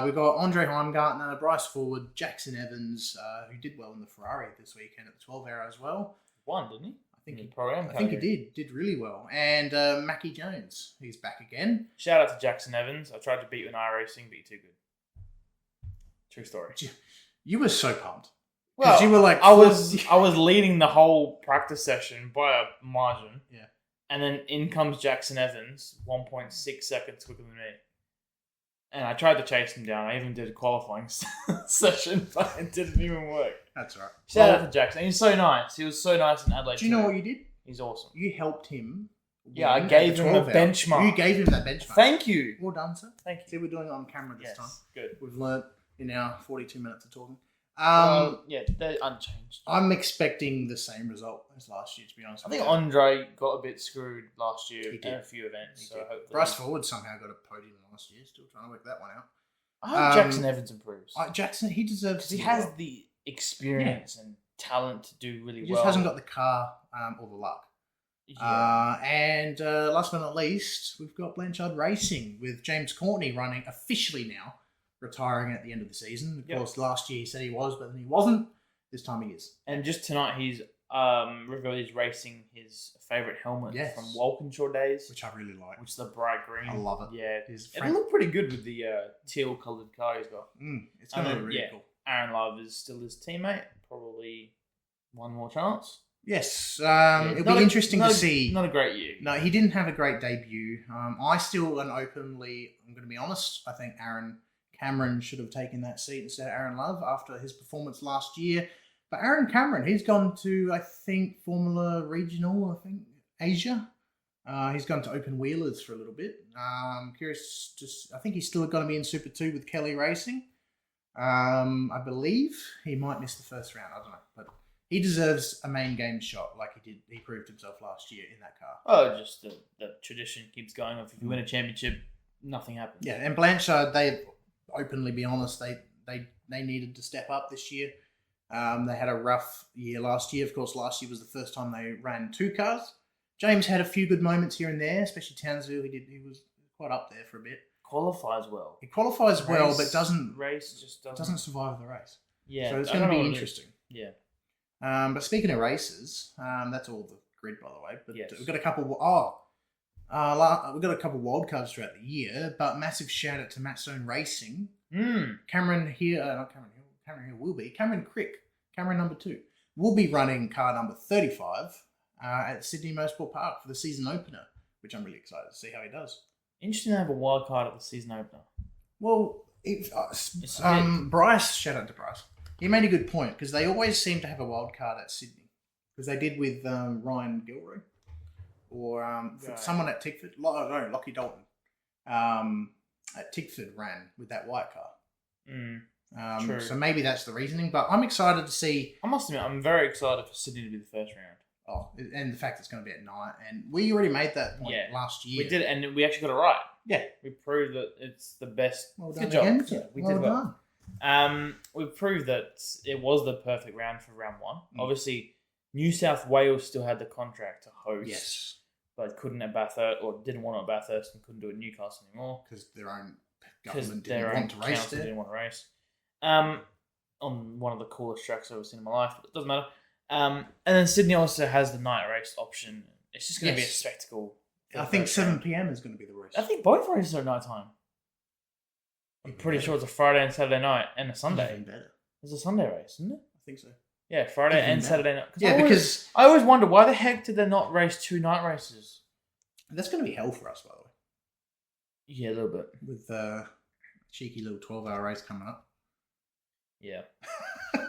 We've got Andre Heimgartner, Bryce Forward, Jackson Evans, who did well in the Ferrari this weekend at the 12-hour as well. Won, didn't he? I think he did really well. And Mackie Jones, he's back again. Shout out to Jackson Evans. I tried to beat you in iRacing, but you're too good. True story. You were so pumped. Well, you were like, I was leading the whole practice session by a margin. Yeah. And then in comes Jackson Evans, 1.6 seconds quicker than me. And I tried to chase him down. I even did a qualifying session, but it didn't even work. That's right. Shout out to Jackson. He's so nice. He was so nice in Adelaide. Do you know what you did? He's awesome. You helped him. Yeah, I gave him a benchmark. You gave him that benchmark. Thank you. Well done, sir. Thank you. See, we're doing it on camera this time. Good. We've learnt in our 42 minutes of talking. Yeah, they're unchanged. I'm expecting the same result as last year, to be honest. I think Andre got a bit screwed last year in a few events. So hopefully Bryce Ford somehow got a podium last year. Still trying to work that one out. I hope Jackson Evans improves. Jackson, he deserves because he has the experience and talent to do really well. He just hasn't got the car or the luck. Yeah. And last but not least, we've got Blanchard Racing with James Courtney running officially now, retiring at the end of the season. Of course, last year he said he was, but then he wasn't. This time he is. And just tonight he's revealed he's racing his favourite helmet from Walkinshaw days. Which I really like. Which is the bright green. I love it. Yeah. It looked pretty good with the teal coloured car he's got. It's going to be really cool. Aaron Love is still his teammate. Probably one more chance. Yes. It'll be interesting to see. Not a great year. No, he didn't have a great debut. I still, and openly, I'm going to be honest, I think Cameron should have taken that seat instead of Aaron Love after his performance last year. But Aaron Cameron, he's gone to, I think, Formula Regional, Asia. He's gone to Open Wheelers for a little bit. Curious, I think he's still going to be in Super 2 with Kelly Racing. I believe he might miss the first round. I don't know. But he deserves a main game shot like he did. He proved himself last year in that car. Oh, just the tradition keeps going. If you win a championship, nothing happens. Yeah, and Blanchard, they openly be honest, they needed to step up this year. They had a rough year last year. Of course, last year was the first time they ran two cars. James had a few good moments here and there, especially Townsville. He was quite up there for a bit. Qualifies well. He qualifies well, but doesn't survive the race. Yeah, so it's going to be interesting. Yeah. But speaking of races, that's all the grid, by the way. But we've got a couple. We've got a couple wildcards throughout the year. But massive shout out to Matt Stone Racing. Cameron here, not Cameron Hill. Cameron Hill will be Cameron Crick. Cameron number 2 will be running car number 35 at Sydney Motorsport Park for the season opener, which I'm really excited to see how he does. Interesting to have a wild card at the season opener. Well, Bryce, shout out to Bryce. He made a good point because they always seem to have a wild card at Sydney because they did with Ryan Gilroy or someone at Tickford. No, Lockie Dalton at Tickford ran with that white car. True. So maybe that's the reasoning, but I'm excited to see. I must admit, I'm very excited for Sydney to be the first round. Oh, and the fact it's going to be at night, and we already made that point last year. We did, and we actually got it right. Yeah, we proved that it's the best. Well done Good job. Again. Yeah, we did well. We proved that it was the perfect round for round 1. Obviously, New South Wales still had the contract to host, but couldn't at Bathurst, or didn't want it at Bathurst, and couldn't do it at Newcastle anymore because their own government didn't want to race there. Didn't want to race. On one of the coolest tracks I've ever seen in my life, but it doesn't matter. And then Sydney also has the night race option. It's just going to be a spectacle. I think 7 p.m. is going to be the race. I think both races are at night time. I'm pretty sure it's a Friday and Saturday night and a Sunday. Even better. There's a Sunday race, isn't it? I think so. Yeah, Friday and Saturday night. Because I always wonder why the heck did they not race 2 night races? That's going to be hell for us, by the way. Yeah, a little bit. With a cheeky little 12-hour race coming up. Yeah.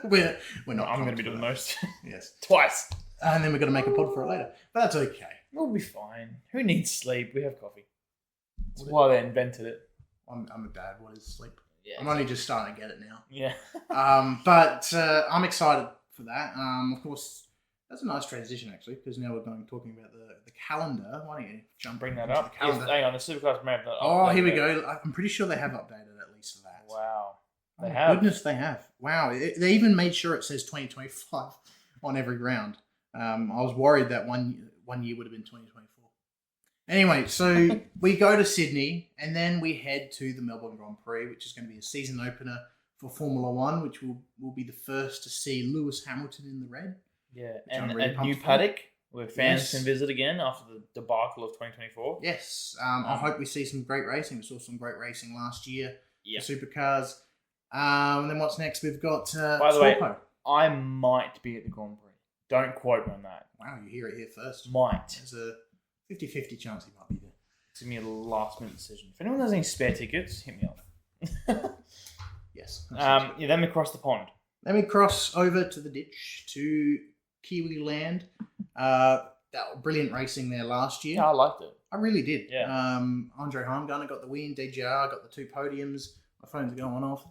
we're not. I'm going to be doing most. Yes. Twice. And then we're going to make a pod for it later. But that's okay. We'll be fine. Who needs sleep? We have coffee. That's why they invented it. I'm a dad. What is sleep? Yeah, I'm only just starting to get it now. Yeah. But I'm excited for that. Of course, that's a nice transition actually, because now we're talking about the calendar. Why don't you bring that up? Hang on, the Supercars may have that. Oh, here we go. I'm pretty sure they have updated at least that. Wow. They have. Goodness, they have. Wow. They even made sure it says 2025 on every round. I was worried that one year would have been 2024. Anyway, so we go to Sydney and then we head to the Melbourne Grand Prix, which is going to be a season opener for Formula One, which will be the first to see Lewis Hamilton in the red. Yeah, and really a new paddock where fans can visit again after the debacle of 2024. Yes. I hope we see some great racing. We saw some great racing last year for supercars. And then what's next? We've got By the way, Torpo. I might be at the Grand Prix. Don't quote me on that. Wow, you hear it here first. Might. There's a 50-50 chance he might be there. It's going to be a last-minute decision. If anyone has any spare tickets, hit me up. Yes. Then we cross the pond. Then we cross over to the ditch to Kiwi Land. Brilliant racing there last year. Yeah, I liked it. I really did. Yeah. Andre Heimgartner got the win. DJR got the 2 podiums. My phone's going off.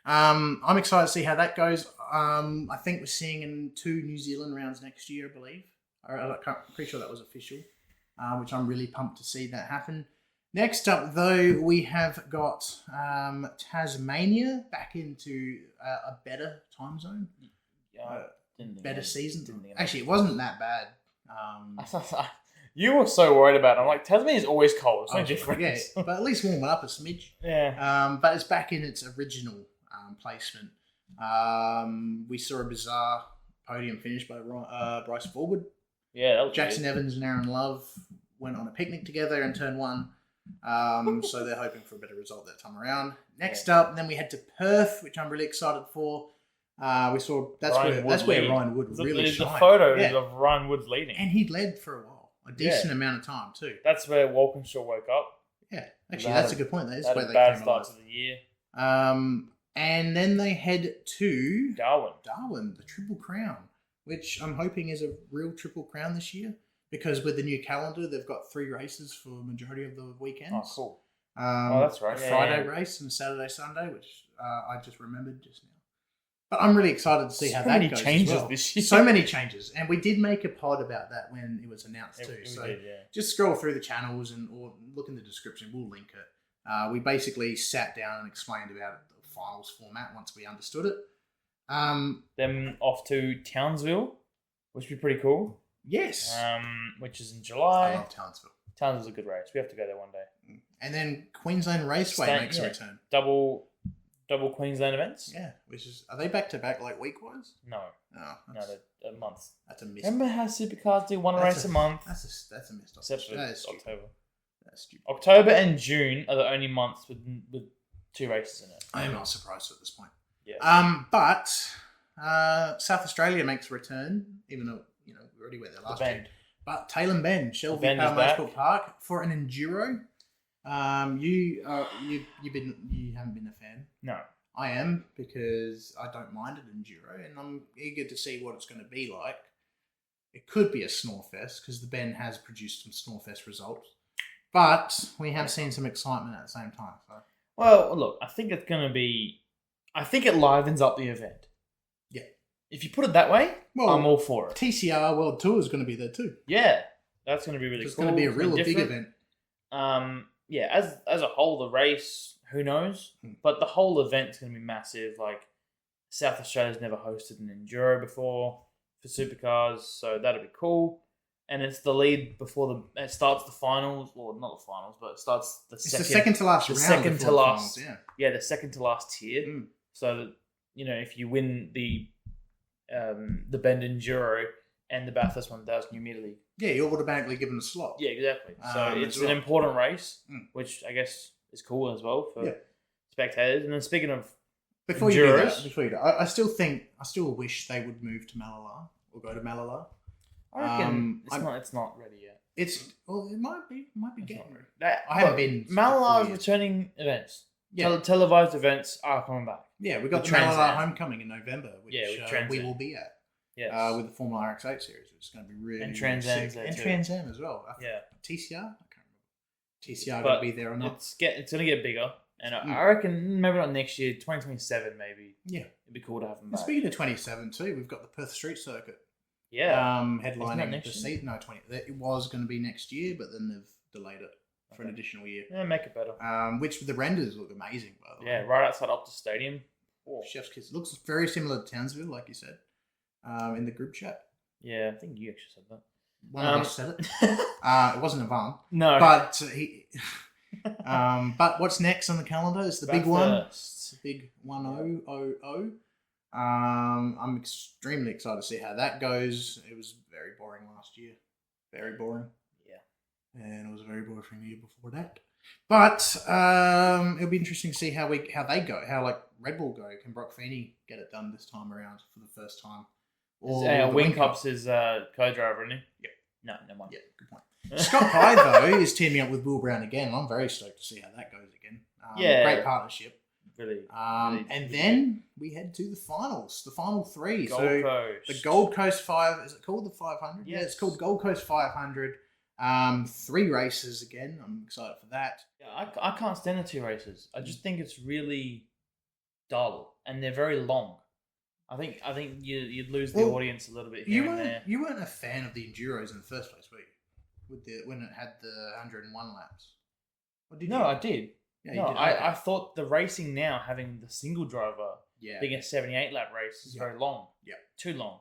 I'm excited to see how that goes. I think we're seeing in 2 New Zealand rounds next year, I believe. I'm pretty sure that was official, which I'm really pumped to see that happen. Next up, though, we have got Tasmania back into a better time zone. Better season. Actually, it wasn't that bad. You were so worried about it. I'm like, Tasmania's always cold. It's no different. Yeah, but at least warm it up a smidge. Yeah. But it's back in its original placement. We saw a bizarre podium finish by Bryce Forward. Yeah, that was Jackson weird. Evans and Aaron Love went on a picnic together in turn 1. So they're hoping for a better result that time around. Next up, then we head to Perth, which I'm really excited for. We saw that's where Ryan Wood really shined. The photos of Ryan Wood leading, and he led for a while, a decent amount of time too. That's where Walkinshaw woke up. Yeah, actually, that's a good point. That's where they bad came start alive. to the year. And then they head to Darwin, the Triple Crown, which I'm hoping is a real Triple Crown this year. Because with the new calendar, they've got 3 races for the majority of the weekends. Oh, cool. That's right. A Friday race and a Saturday, Sunday, which I just remembered just now. But I'm really excited to see how that goes. So many changes this year. So many changes. And we did make a pod about that when it was announced too. So did, just scroll through the channels or look in the description. We'll link it. We basically sat down and explained about the finals format once we understood it. Then off to Townsville, which would be pretty cool. Yes. Which is in July. I love Townsville. Townsville's a good race. We have to go there one day. And then Queensland Raceway makes a return. Double Queensland events. Yeah, are they back to back like week wise? No. No, they're a month. That's a miss. Remember how supercars do one race a month? That's a missed Except for October. That's stupid. October and June are the only months with 2 races in it. I am not surprised at this point. Yeah. But South Australia makes a return, even though we already went there last year. But Taylor Bend, Shelby Power Motorsport Park for an enduro. You haven't been a fan. No. I am, because I don't mind an enduro, and I'm eager to see what it's going to be like. It could be a Snorefest, because the Ben has produced some Snorefest results. But we have seen some excitement at the same time. So. Well, look, I think it's going to be... I think it livens up the event. Yeah. If you put it that way, I'm all for it. TCR World Tour is going to be there too. Yeah. That's going to be really cool. It's going to be a real big event. Yeah, as a whole, the race, who knows? But the whole event's going to be massive. Like, South Australia's never hosted an enduro before for supercars, so that'll be cool. And it's the lead before it starts the finals, or not the finals, but it starts the second to last round. Second to last, finals, yeah, the second to last tier. So that, if you win the Bend Enduro and the Bathurst 1000, you immediately you're automatically given a slot. Yeah, exactly. So it's an important race, which I guess is cool as well for spectators. And then speaking of before you do that, I still wish they would move to Malala or go to Malala. I reckon it's not ready yet. It might be getting ready. I haven't been. Malala's returning events. Yeah. Televised events are coming back. Yeah, we got the Malala Homecoming in November, which we will be at. Yes. With the Formula RX-8 series, which is going to be really, and Trans Am's there and too. Trans Am as well. Yeah. TCR? I can't remember. TCR going to be there or not. It's going to get bigger. And I reckon maybe not next year, 2027 maybe. Yeah. It'd be cool to have them back. Speaking of 27 too, we've got the Perth Street Circuit. Yeah. Headlining the season. No, it was going to be next year, but then they've delayed it for an additional year. Yeah, make it better. Which the renders look amazing, by the way. Yeah, right outside Optus Stadium. Oh. Chef's kiss. It looks very similar to Townsville, like you said, in the group chat. Yeah, I think you actually said that. One of us said it. It wasn't Ivan. No. But he... but what's next on the calendar is the big one. It's the big 1000. I'm extremely excited to see how that goes. It was very boring last year. Very boring. Yeah. and it was a very boring year before that. But it'll be interesting to see how they go, how like Red Bull go. Can Brock Feeney get it done this time around for the first time? Or Wingcup's his co-driver, isn't he? Yep. No, never mind. Yeah, good point. Scott Pye, though, is teaming up with Will Brown again. I'm very stoked to see how that goes again. Great partnership. Really. And then we head to the finals, the final three. Gold Coast. The Gold Coast 5, is it called the 500? Yes. Yeah, it's called Gold Coast 500. 3 races again. I'm excited for that. Yeah, I can't stand the 2 races. I just think it's really dull, and they're very long. I think you'd lose the audience a little bit here and there. You weren't a fan of the Enduros in the first place, were you? When it had the 101 laps. Or did you? I did. Yeah, no, you did. I thought the racing now, having the single driver being a 78 lap race, is very long. Yeah. Too long.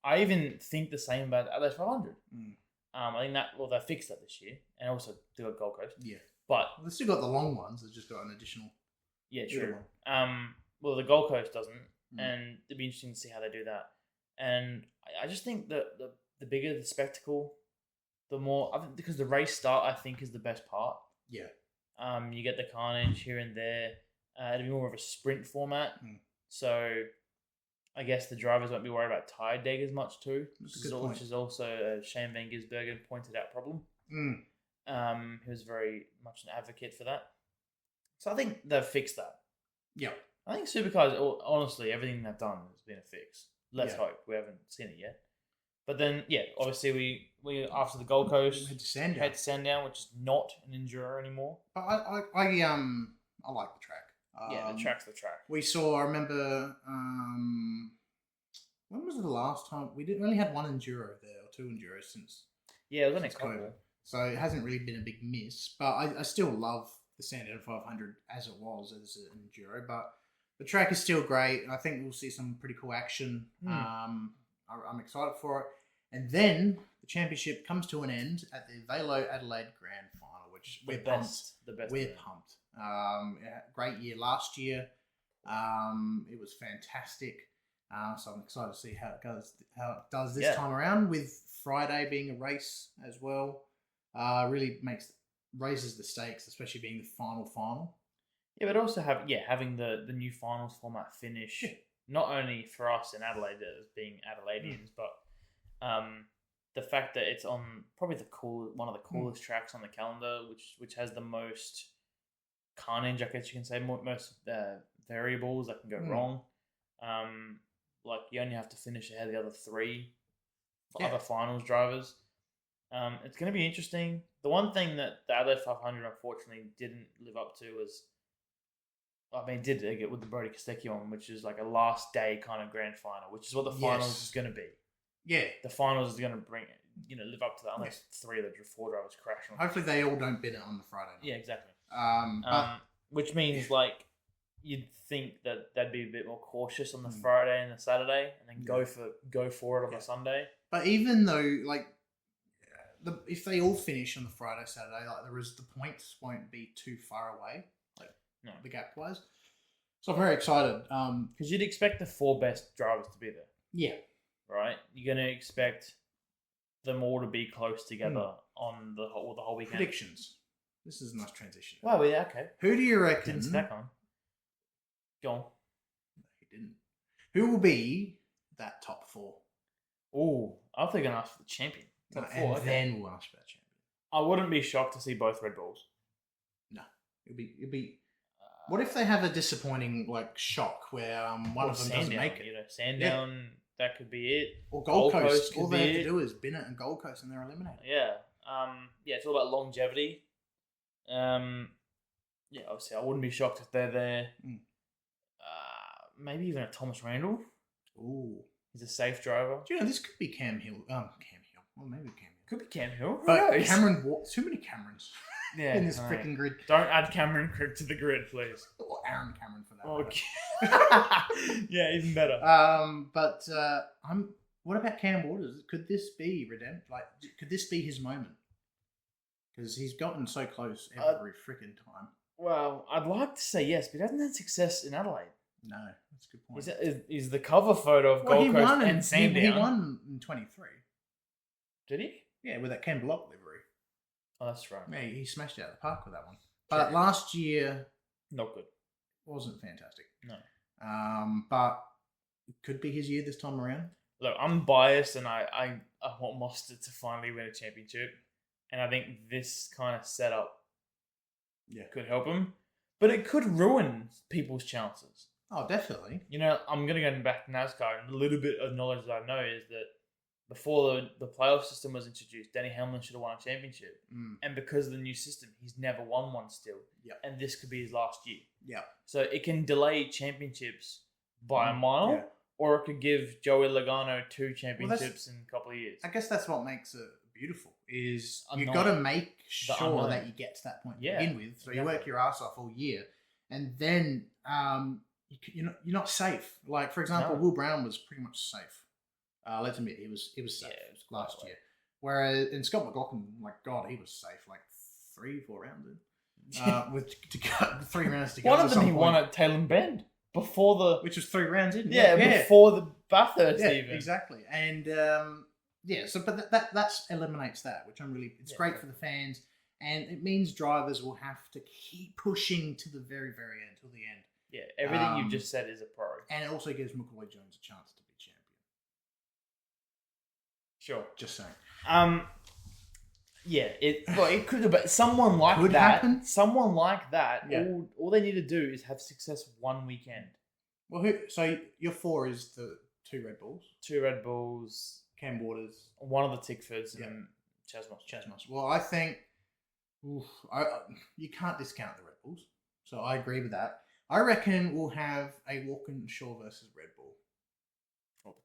I even think the same about the LS 500. I think they fixed that this year, and also do a Gold Coast. Yeah. But they've still got the long ones. They've just got an additional. Yeah, true. Well, the Gold Coast doesn't, and it'd be interesting to see how they do that. And I just think that the bigger the spectacle, the more. I think because the race start, I think, is the best part. Yeah. You get the carnage here and there. It'll be more of a sprint format, so I guess the drivers won't be worried about tire deg as much too, which is also Shane Van Gisbergen pointed out problem. He was very much an advocate for that. So I think they've fixed that. Yeah. I think supercars, honestly, everything they've done has been a fix. Let's hope. We haven't seen it yet. But then, obviously we after the Gold Coast, head to Sandown, which is not an enduro anymore. But I like the track. The track's the track. We saw. I remember. When was it the last time we only had 1 enduro there or 2 enduros since? Yeah, it was only a couple. So it hasn't really been a big miss. But I still love the Sandown 500 as it was as an enduro. But the track is still great. I think we'll see some pretty cool action. I'm excited for it. And then the championship comes to an end at the Velo Adelaide Grand Final, which we're pumped. We're pumped. Great year last year. It was fantastic. So I'm excited to see how it does this time around, with Friday being a race as well. Really raises the stakes, especially being the final. Yeah, but also having the new finals format finish, not only for us in Adelaide as being Adelaideans, but the fact that it's on probably one of the coolest tracks on the calendar, which has the most carnage, I guess you can say, most variables that can go wrong. Like you only have to finish ahead of the other 3 other finals drivers. It's going to be interesting. The one thing that the Adelaide 500 unfortunately didn't live up to was, did get with the Brody Kostecki one, which is like a last day kind of grand final, which is what the finals is going to be. Yeah, the finals is going to bring live up to that, unless 3 of the 4 drivers crash. Hopefully, they all don't bid it on the Friday night. Yeah, exactly. Which means you'd think that they'd be a bit more cautious on the Friday and the Saturday, and then go for it on the Sunday. But even though, if they all finish on the Friday, Saturday, the points won't be too far away, the gap wise. So I'm very excited. Because you'd expect the 4 best drivers to be there. Yeah. Right? You're going to expect them all to be close together on the whole weekend. Predictions. This is a nice transition. Well, yeah, okay. Who do you reckon? Didn't stack on. Go on. No, he didn't. Who will be that top 4? Oh, I thought you were going to ask for the champion. Top 4, then we'll ask about champion. I wouldn't be shocked to see both Red Bulls. No, it'll be. What if they have a disappointing shock where one of them doesn't make it? Sandown, that could be it. Or Gold Coast. All they have to do is bin it and Gold Coast, and they're eliminated. Yeah. It's all about longevity. Obviously, I wouldn't be shocked if they're there. Maybe even a Thomas Randall. Ooh, he's a safe driver. Do you know this could be Cam Hill? Well, maybe Cam Hill. Could be Cam Hill. But Cameron, too many Camerons. Yeah, in this freaking grid. Don't add Cameron to the grid, please. Or Aaron Cameron for that. Okay. Yeah, even better. What about Cam Waters? Could this be could this be his moment? Because he's gotten so close every freaking time. Well, I'd like to say yes, but he hasn't had success in Adelaide. No, that's a good point. Is the cover photo of Gold Coast and Sandown? He won in 23. Did he? Yeah, with that Ken Block livery. Oh, that's right. Yeah, he smashed it out of the park with that one. But last year Not good. wasn't fantastic. No. But it could be his year this time around. Look, I'm biased, and I want Mostert to finally win a championship, and I think this kind of setup could help him, but it could ruin people's chances. Oh, definitely. You know, I'm going to go back to NASCAR, and a little bit of knowledge that I know is that before the playoff system was introduced, Denny Hamlin should have won a championship. And because of the new system, he's never won one still. Yep. And this could be his last year. Yeah. So it can delay championships by a mile, or it could give Joey Logano 2 championships in a couple of years. I guess that's what makes it beautiful, is Unknown. you've got to make sure that you get to that point to begin with. So you work your ass off all year, and then you're not safe. Like, for example, Will Brown was pretty much safe. Let's admit, he was safe last year. Whereas in Scott McLaughlin, like, God, he was safe like 3-4 rounds in. With 3 rounds to go. One of them he won at Tailem Bend before the... Which was 3 rounds in. Before the Bathurst even. Exactly. And but that eliminates that, which I'm really... It's great for the fans, and it means drivers will have to keep pushing to the very, very end, till the end. Yeah, everything you've just said is a pro. And it also gives McCoy Jones a chance to be champion. Sure. Just saying. It could, but someone like Could that, happen. Someone like that, all they need to do is have success one weekend. Well, so your 4 is the 2 Red Bulls, 2 Red Bulls, Cam Waters, one of the Tickfords, and Chasmos. Well, I think you can't discount the Red Bulls, so I agree with that. I reckon we'll have a Walkinshaw versus Red Bull.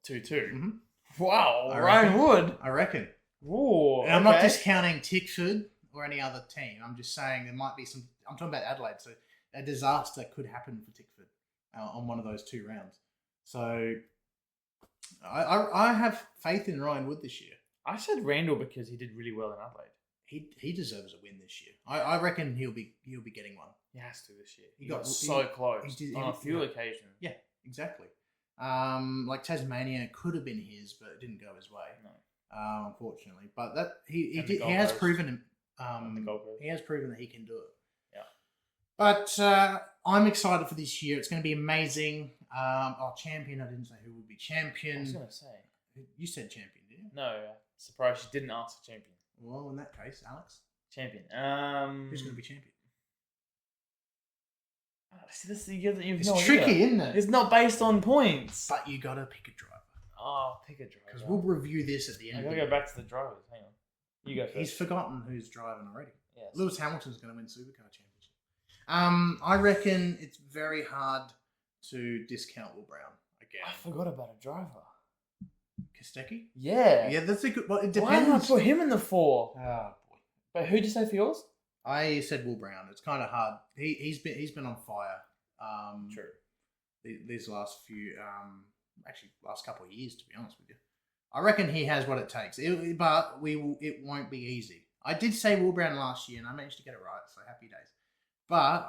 2-2. Mm-hmm. Wow, Ryan Wood. I reckon. Ooh, and I'm not discounting Tickford or any other team. I'm just saying there might be some... I'm talking about Adelaide, so a disaster could happen for Tickford on one of those 2 rounds. So I have faith in Ryan Wood this year. I said Randall because he did really well in Adelaide. He deserves a win this year. I reckon he'll be getting one. He has to this year. He got so close on a few occasions. Yeah, exactly. Like Tasmania could have been his, but it didn't go his way. No. Unfortunately, but that he has proven he has proven that he can do it. Yeah. But I'm excited for this year. It's going to be amazing. Our champion. I didn't say who would be champion. I was going to say. You said champion, didn't you? No, surprised you didn't ask the champion. Well, in that case, Alex. Champion. Who's going to be champion? See, it's no tricky, idea. Isn't it? It's not based on points. But you got to pick a driver. Oh, pick a driver. Because we'll review this at the end. I gotta go back to the drivers. Hang on. You go first. He's forgotten who's driving already. Yes. Lewis Hamilton's going to win Supercar Championship. I reckon it's very hard to discount Will Brown again. I forgot about a driver. Kostecki? Yeah. Yeah, that's a good... Well, it depends. Why did I put him in the 4? Oh, boy. But who'd you say for yours? I said Will Brown. It's kind of hard. He's been on fire. True. These last few... actually, last couple of years, to be honest with you. I reckon he has what it takes. But it won't be easy. I did say Will Brown last year, and I managed to get it right, so happy days. But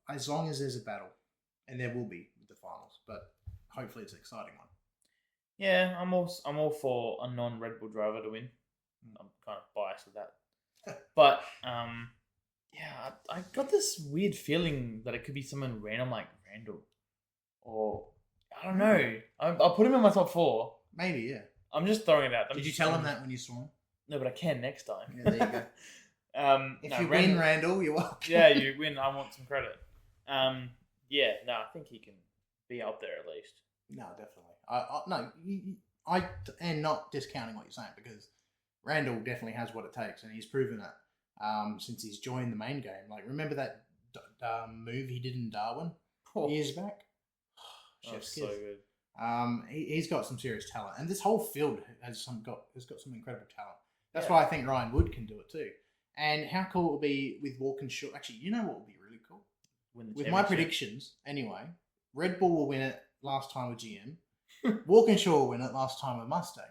as long as there's a battle, and there will be with the finals, but hopefully it's an exciting one. Yeah, I'm all for a non-Red Bull driver to win. I'm kind of biased with that. But, yeah, I got this weird feeling that it could be someone random like Randall. Or, I don't know. I'll put him in my top 4. Maybe, yeah. I'm just throwing it out. Did you tell him that when you saw him? No, but I can next time. Yeah, there you go. If you win, Randall, you're welcome. Yeah, you win. I want some credit. I think he can be up there at least. No, definitely. I am not discounting what you're saying, because Randall definitely has what it takes, and he's proven it since he's joined the main game. Like, remember that move he did in Darwin years back? Chef's so good. He's got some serious talent, and this whole field has got some incredible talent. That's why I think Ryan Wood can do it too. And how cool it will be with Walkinshaw. Actually, you know what would be really cool? With my predictions, anyway, Red Bull will win it last time with GM. Walkinshaw will win it last time with Mustang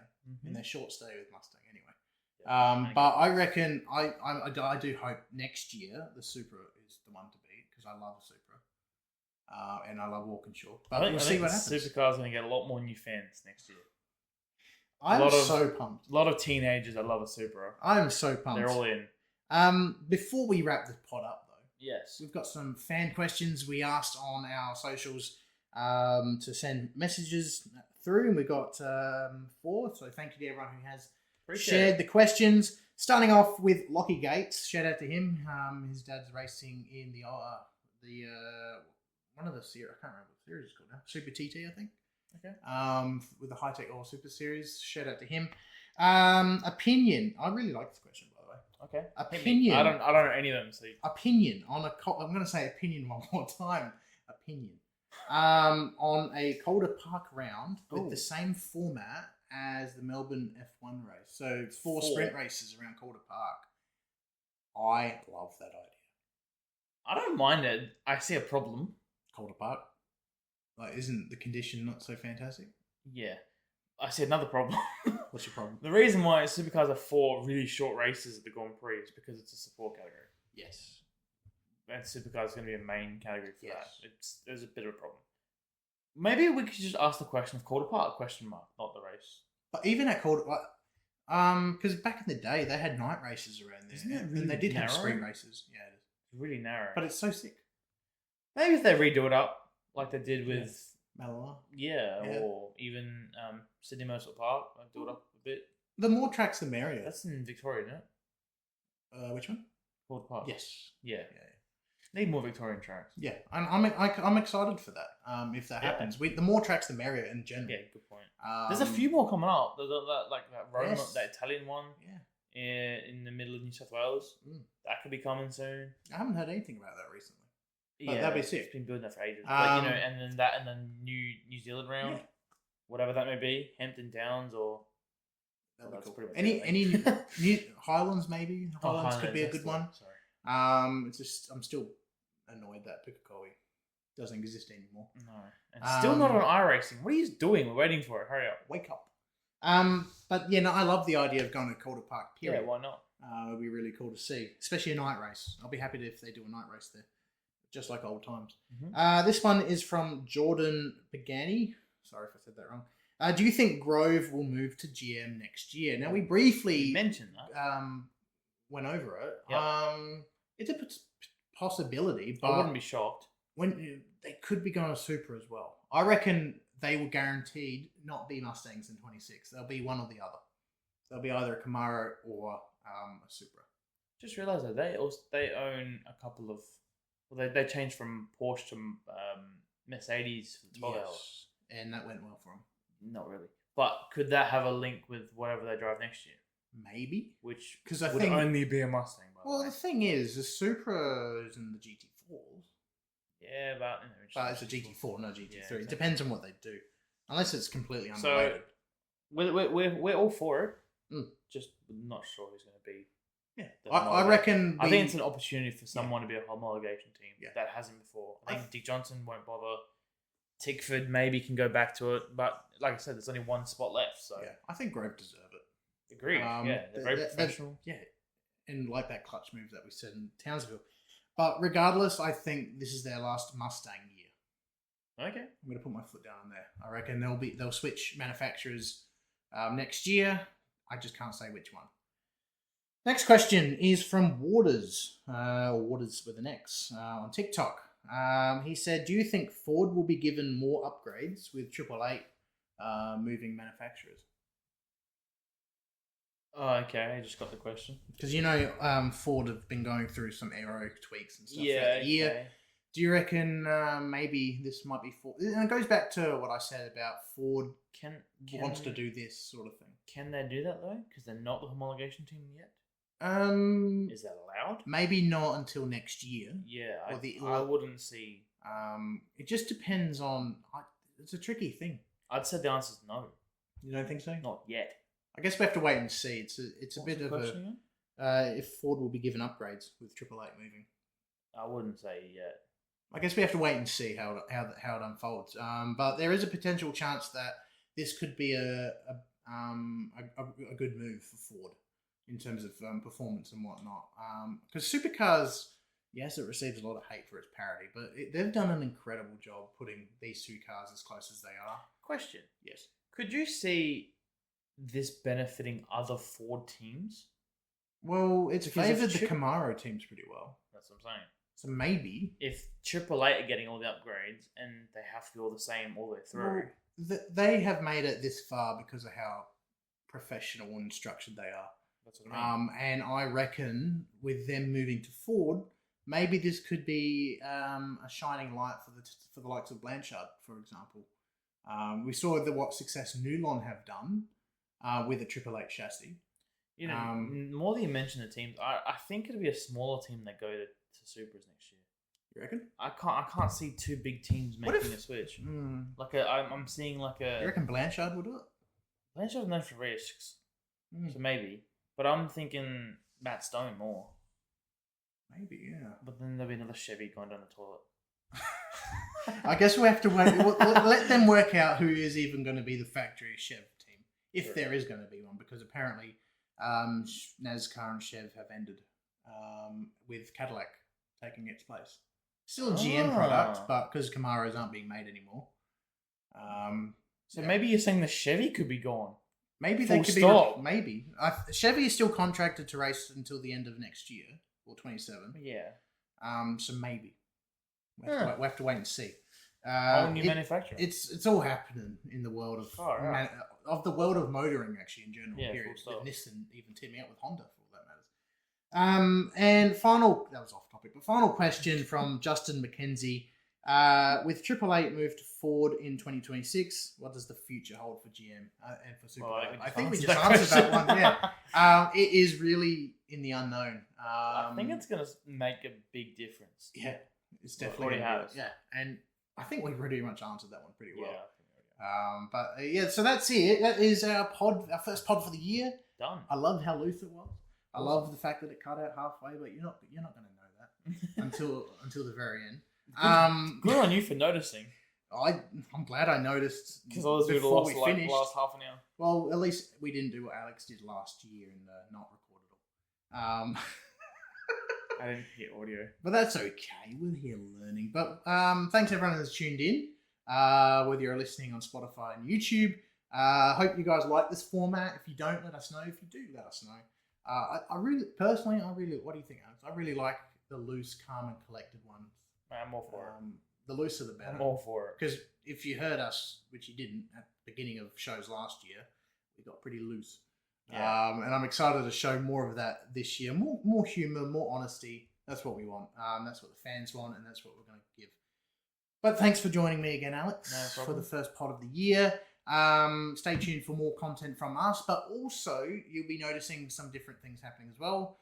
in their short stay with Mustang. Anyway, but I reckon I do hope next year the Supra is the one to beat, because I love the Supra. And I love Walkinshaw. But we'll see what happens. Supercars going to get a lot more new fans next year. I'm so pumped. A lot of teenagers that love a Supra. I'm so pumped. They're all in. Before we wrap this pod up, though, Yes. we've got some fan questions we asked on our socials to send messages through, and we got 4. So thank you to everyone who has shared the questions. Starting off with Lockie Gates, shout out to him. His dad's racing in the one of the series. I can't remember what the series is called now. Super TT, I think. Okay. With the High Tech All Super Series. Shout out to him. Opinion. I really like this question, by the way. Okay. Opinion. I don't know any of them. So opinion on a. I'm going to say opinion one more time. Opinion. On a Calder Park round with the same format as the Melbourne F1 race. So 4 sprint races around Calder Park. I love that idea. I don't mind it. I see a problem. Calder Park? Like, isn't the condition not so fantastic? Yeah. I see another problem. What's your problem? The reason why supercars are 4 really short races at the Grand Prix is because it's a support category. Yes. And supercars is going to be a main category for that. Yes. There's a bit of a problem. Maybe we could just ask the question of Calder Park, not the race. But even at Calder, because back in the day they had night races around there, Isn't it really and they did have narrow? sprint races. Yeah, it is. It's really narrow. But it's so sick. Maybe if they redo it up like they did with Malala. or even Sydney Motorsport Park, like do it up a bit. The more tracks, the merrier. That's in Victoria, isn't it? Which one? Calder Park. Yes. Yeah. Need more Victorian tracks. Yeah, and I'm excited for that. If that happens, the more tracks, the merrier in general. Yeah, good point. There's a few more coming up. There's that Roma, that Italian one. Yeah. In the middle of New South Wales. That could be coming soon. I haven't heard anything about that recently. But that'd be sick. It's been building up for ages. But, and then New Zealand round, whatever that may be, Hampton Downs or. That'd be cool. Pretty much Any new Highlands maybe? Highlands could be a good one. Sorry. It's just I'm still annoyed that Pukekohe doesn't exist anymore. No, and still not on iRacing. What are you doing? We're waiting for it. Hurry up. Wake up. But yeah, no, I love the idea of going to Calder Park. Period. Yeah, why not? It'd be really cool to see, especially a night race. I'll be happy if they do a night race there, just like old times. This one is from Jordan Pagani. Sorry if I said that wrong. Do you think Grove will move to GM next year? Now we briefly mentioned that. Went over it. Yep. It's a possibility, but I wouldn't be shocked. When they could be going to Super as well. I reckon they will guaranteed not be Mustangs in 26. They'll be one or the other. They'll be either a Camaro or a Supra. Just realised that they own a couple of. Well, they changed from Porsche to Mercedes for 12 hours, and that went well for them. Not really, but could that have a link with whatever they drive next year? Maybe, which because I would think only be a Mustang. By the thing is, the Supra is in the GT4s. Yeah, but it's a GT4, no GT3. Exactly. It depends on what they do, unless it's completely unrelated. So we're all for it. Just not sure who's going to be. Yeah, I reckon. I think it's an opportunity for someone to be a homologation team that hasn't before. I think Dick Johnson won't bother. Tickford maybe can go back to it, but like I said, there's only one spot left. So I think Grove deserve it. Agreed. They're very professional. And like that clutch move that we said in Townsville. But regardless, I think this is their last Mustang year. Okay, I'm going to put my foot down on there. I reckon they'll switch manufacturers next year. I just can't say which one. Next question is from Waters. Waters with an X on TikTok. He said, "Do you think Ford will be given more upgrades with 888 moving manufacturers?" Oh, okay. I just got the question. Because Ford have been going through some aero tweaks and stuff throughout the year. Do you reckon maybe this might be Ford? And it goes back to what I said about Ford wants to do this sort of thing. Can they do that though? Because they're not the homologation team yet. Is that allowed? Maybe not until next year. Yeah, I wouldn't see. It just depends on. It's a tricky thing. I'd say the answer is no. You don't think so? Not yet. I guess we have to wait and see. It's a bit of question if Ford will be given upgrades with 888 moving. I wouldn't say yet. I guess we have to wait and see how it unfolds. But there is a potential chance that this could be a good move for Ford in terms of performance and whatnot. Because supercars, yes, it receives a lot of hate for its parity, but they've done an incredible job putting these two cars as close as they are. Question. Yes. Could you see this benefiting other Ford teams? Well, it's Because if favoured the Chip- Camaro teams pretty well. That's what I'm saying. So maybe If AAA are getting all the upgrades and they have to be all the same all the way through, they have made it this far because of how professional and structured they are. that's what I mean. And I reckon with them moving to Ford, maybe this could be a shining light for the likes of Blanchard, for example. We saw what success Nulon have done with a Triple Eight chassis. You know, more than you mention the teams, I think it'll be a smaller team that go to Supers next year. You reckon? I can't see two big teams making a switch. Like I'm seeing like a. You reckon Blanchard would do it? Blanchard's known for risks, so maybe. But I'm thinking Matt Stone more. Maybe, yeah. But then there'll be another Chevy going down the toilet. I guess we have to wait. Let them work out who is even going to be the factory Chev team, if there is going to be one, because apparently NASCAR and Chev have ended with Cadillac taking its place. Still a GM product, but because Camaros aren't being made anymore. So maybe you're saying the Chevy could be gone. Maybe they could stop. be. Maybe Chevy is still contracted to race until the end of next year or 27. Yeah. So maybe we have to wait and see. Whole new manufacturer. It's all happening in the world of the world of motoring, actually, in general. Yeah, period. full stop. With Nissan even teaming up with Honda for all that matters. And final, that was off topic, but final question from Justin McKenzie. With Triple Eight moved to Ford in 2026, what does the future hold for GM and for Supercar? I think we just answered that one. Yeah, it is really in the unknown. I think it's going to make a big difference. Yeah, it's definitely already has. Yeah, and I think we pretty much answered that one pretty well. Yeah. But so that's it. That is our first pod for the year. Done. I loved how loose it was. I love the fact that it cut out halfway, but you're not going to know that until the very end. Good on you for noticing. I'm glad I noticed because I was before we finished. Last half an hour. Well, at least we didn't do what Alex did last year and not record it all. I didn't hear audio, but that's okay. We're here learning. But thanks everyone that's tuned in. Whether you're listening on Spotify and YouTube. Hope you guys like this format. If you don't, let us know. If you do, let us know. I really, what do you think, Alex? I really like the loose, calm, and collected ones. I'm all for it. The looser the better. I'm all for it. Because if you heard us, which you didn't, at the beginning of shows last year, we got pretty loose. Yeah. And I'm excited to show more of that this year. More humour, more honesty. That's what we want. That's what the fans want, and that's what we're going to give. But thanks for joining me again, Alex, for the first pod of the year. Stay tuned for more content from us, but also you'll be noticing some different things happening as well.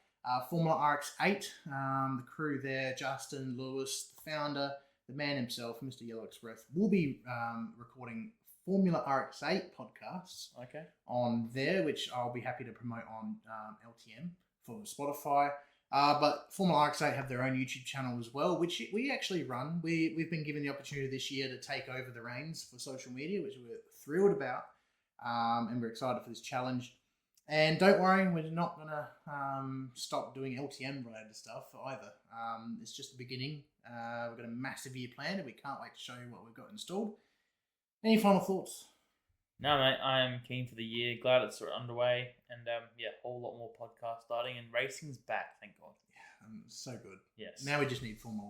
Formula RX8, the crew there, Justin, Lewis, the founder, the man himself, Mr. Yellow Express, will be recording Formula RX8 podcasts on there, which I'll be happy to promote on LTM for Spotify. But Formula RX8 have their own YouTube channel as well, which we actually run. We've been given the opportunity this year to take over the reins for social media, which we're thrilled about, and we're excited for this challenge. And don't worry, we're not going to stop doing LTM-related stuff either. It's just the beginning. We've got a massive year planned, and we can't wait to show you what we've got installed. Any final thoughts? No, mate, I am keen for the year. Glad it's sort of underway. And, a whole lot more podcasts starting. And racing's back, thank God. Yeah, so good. Yes. Now we just need Formula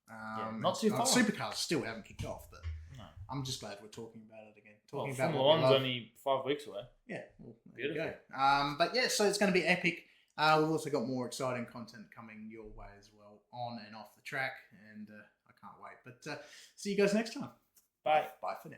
1. Not too far. Supercars still haven't kicked off, but no. I'm just glad we're talking about it again. Formula 1's only 5 weeks away. Yeah, well, there you go. But yeah, so it's going to be epic. We've also got more exciting content coming your way as well, on and off the track, and I can't wait. But see you guys next time. Bye. Bye for now.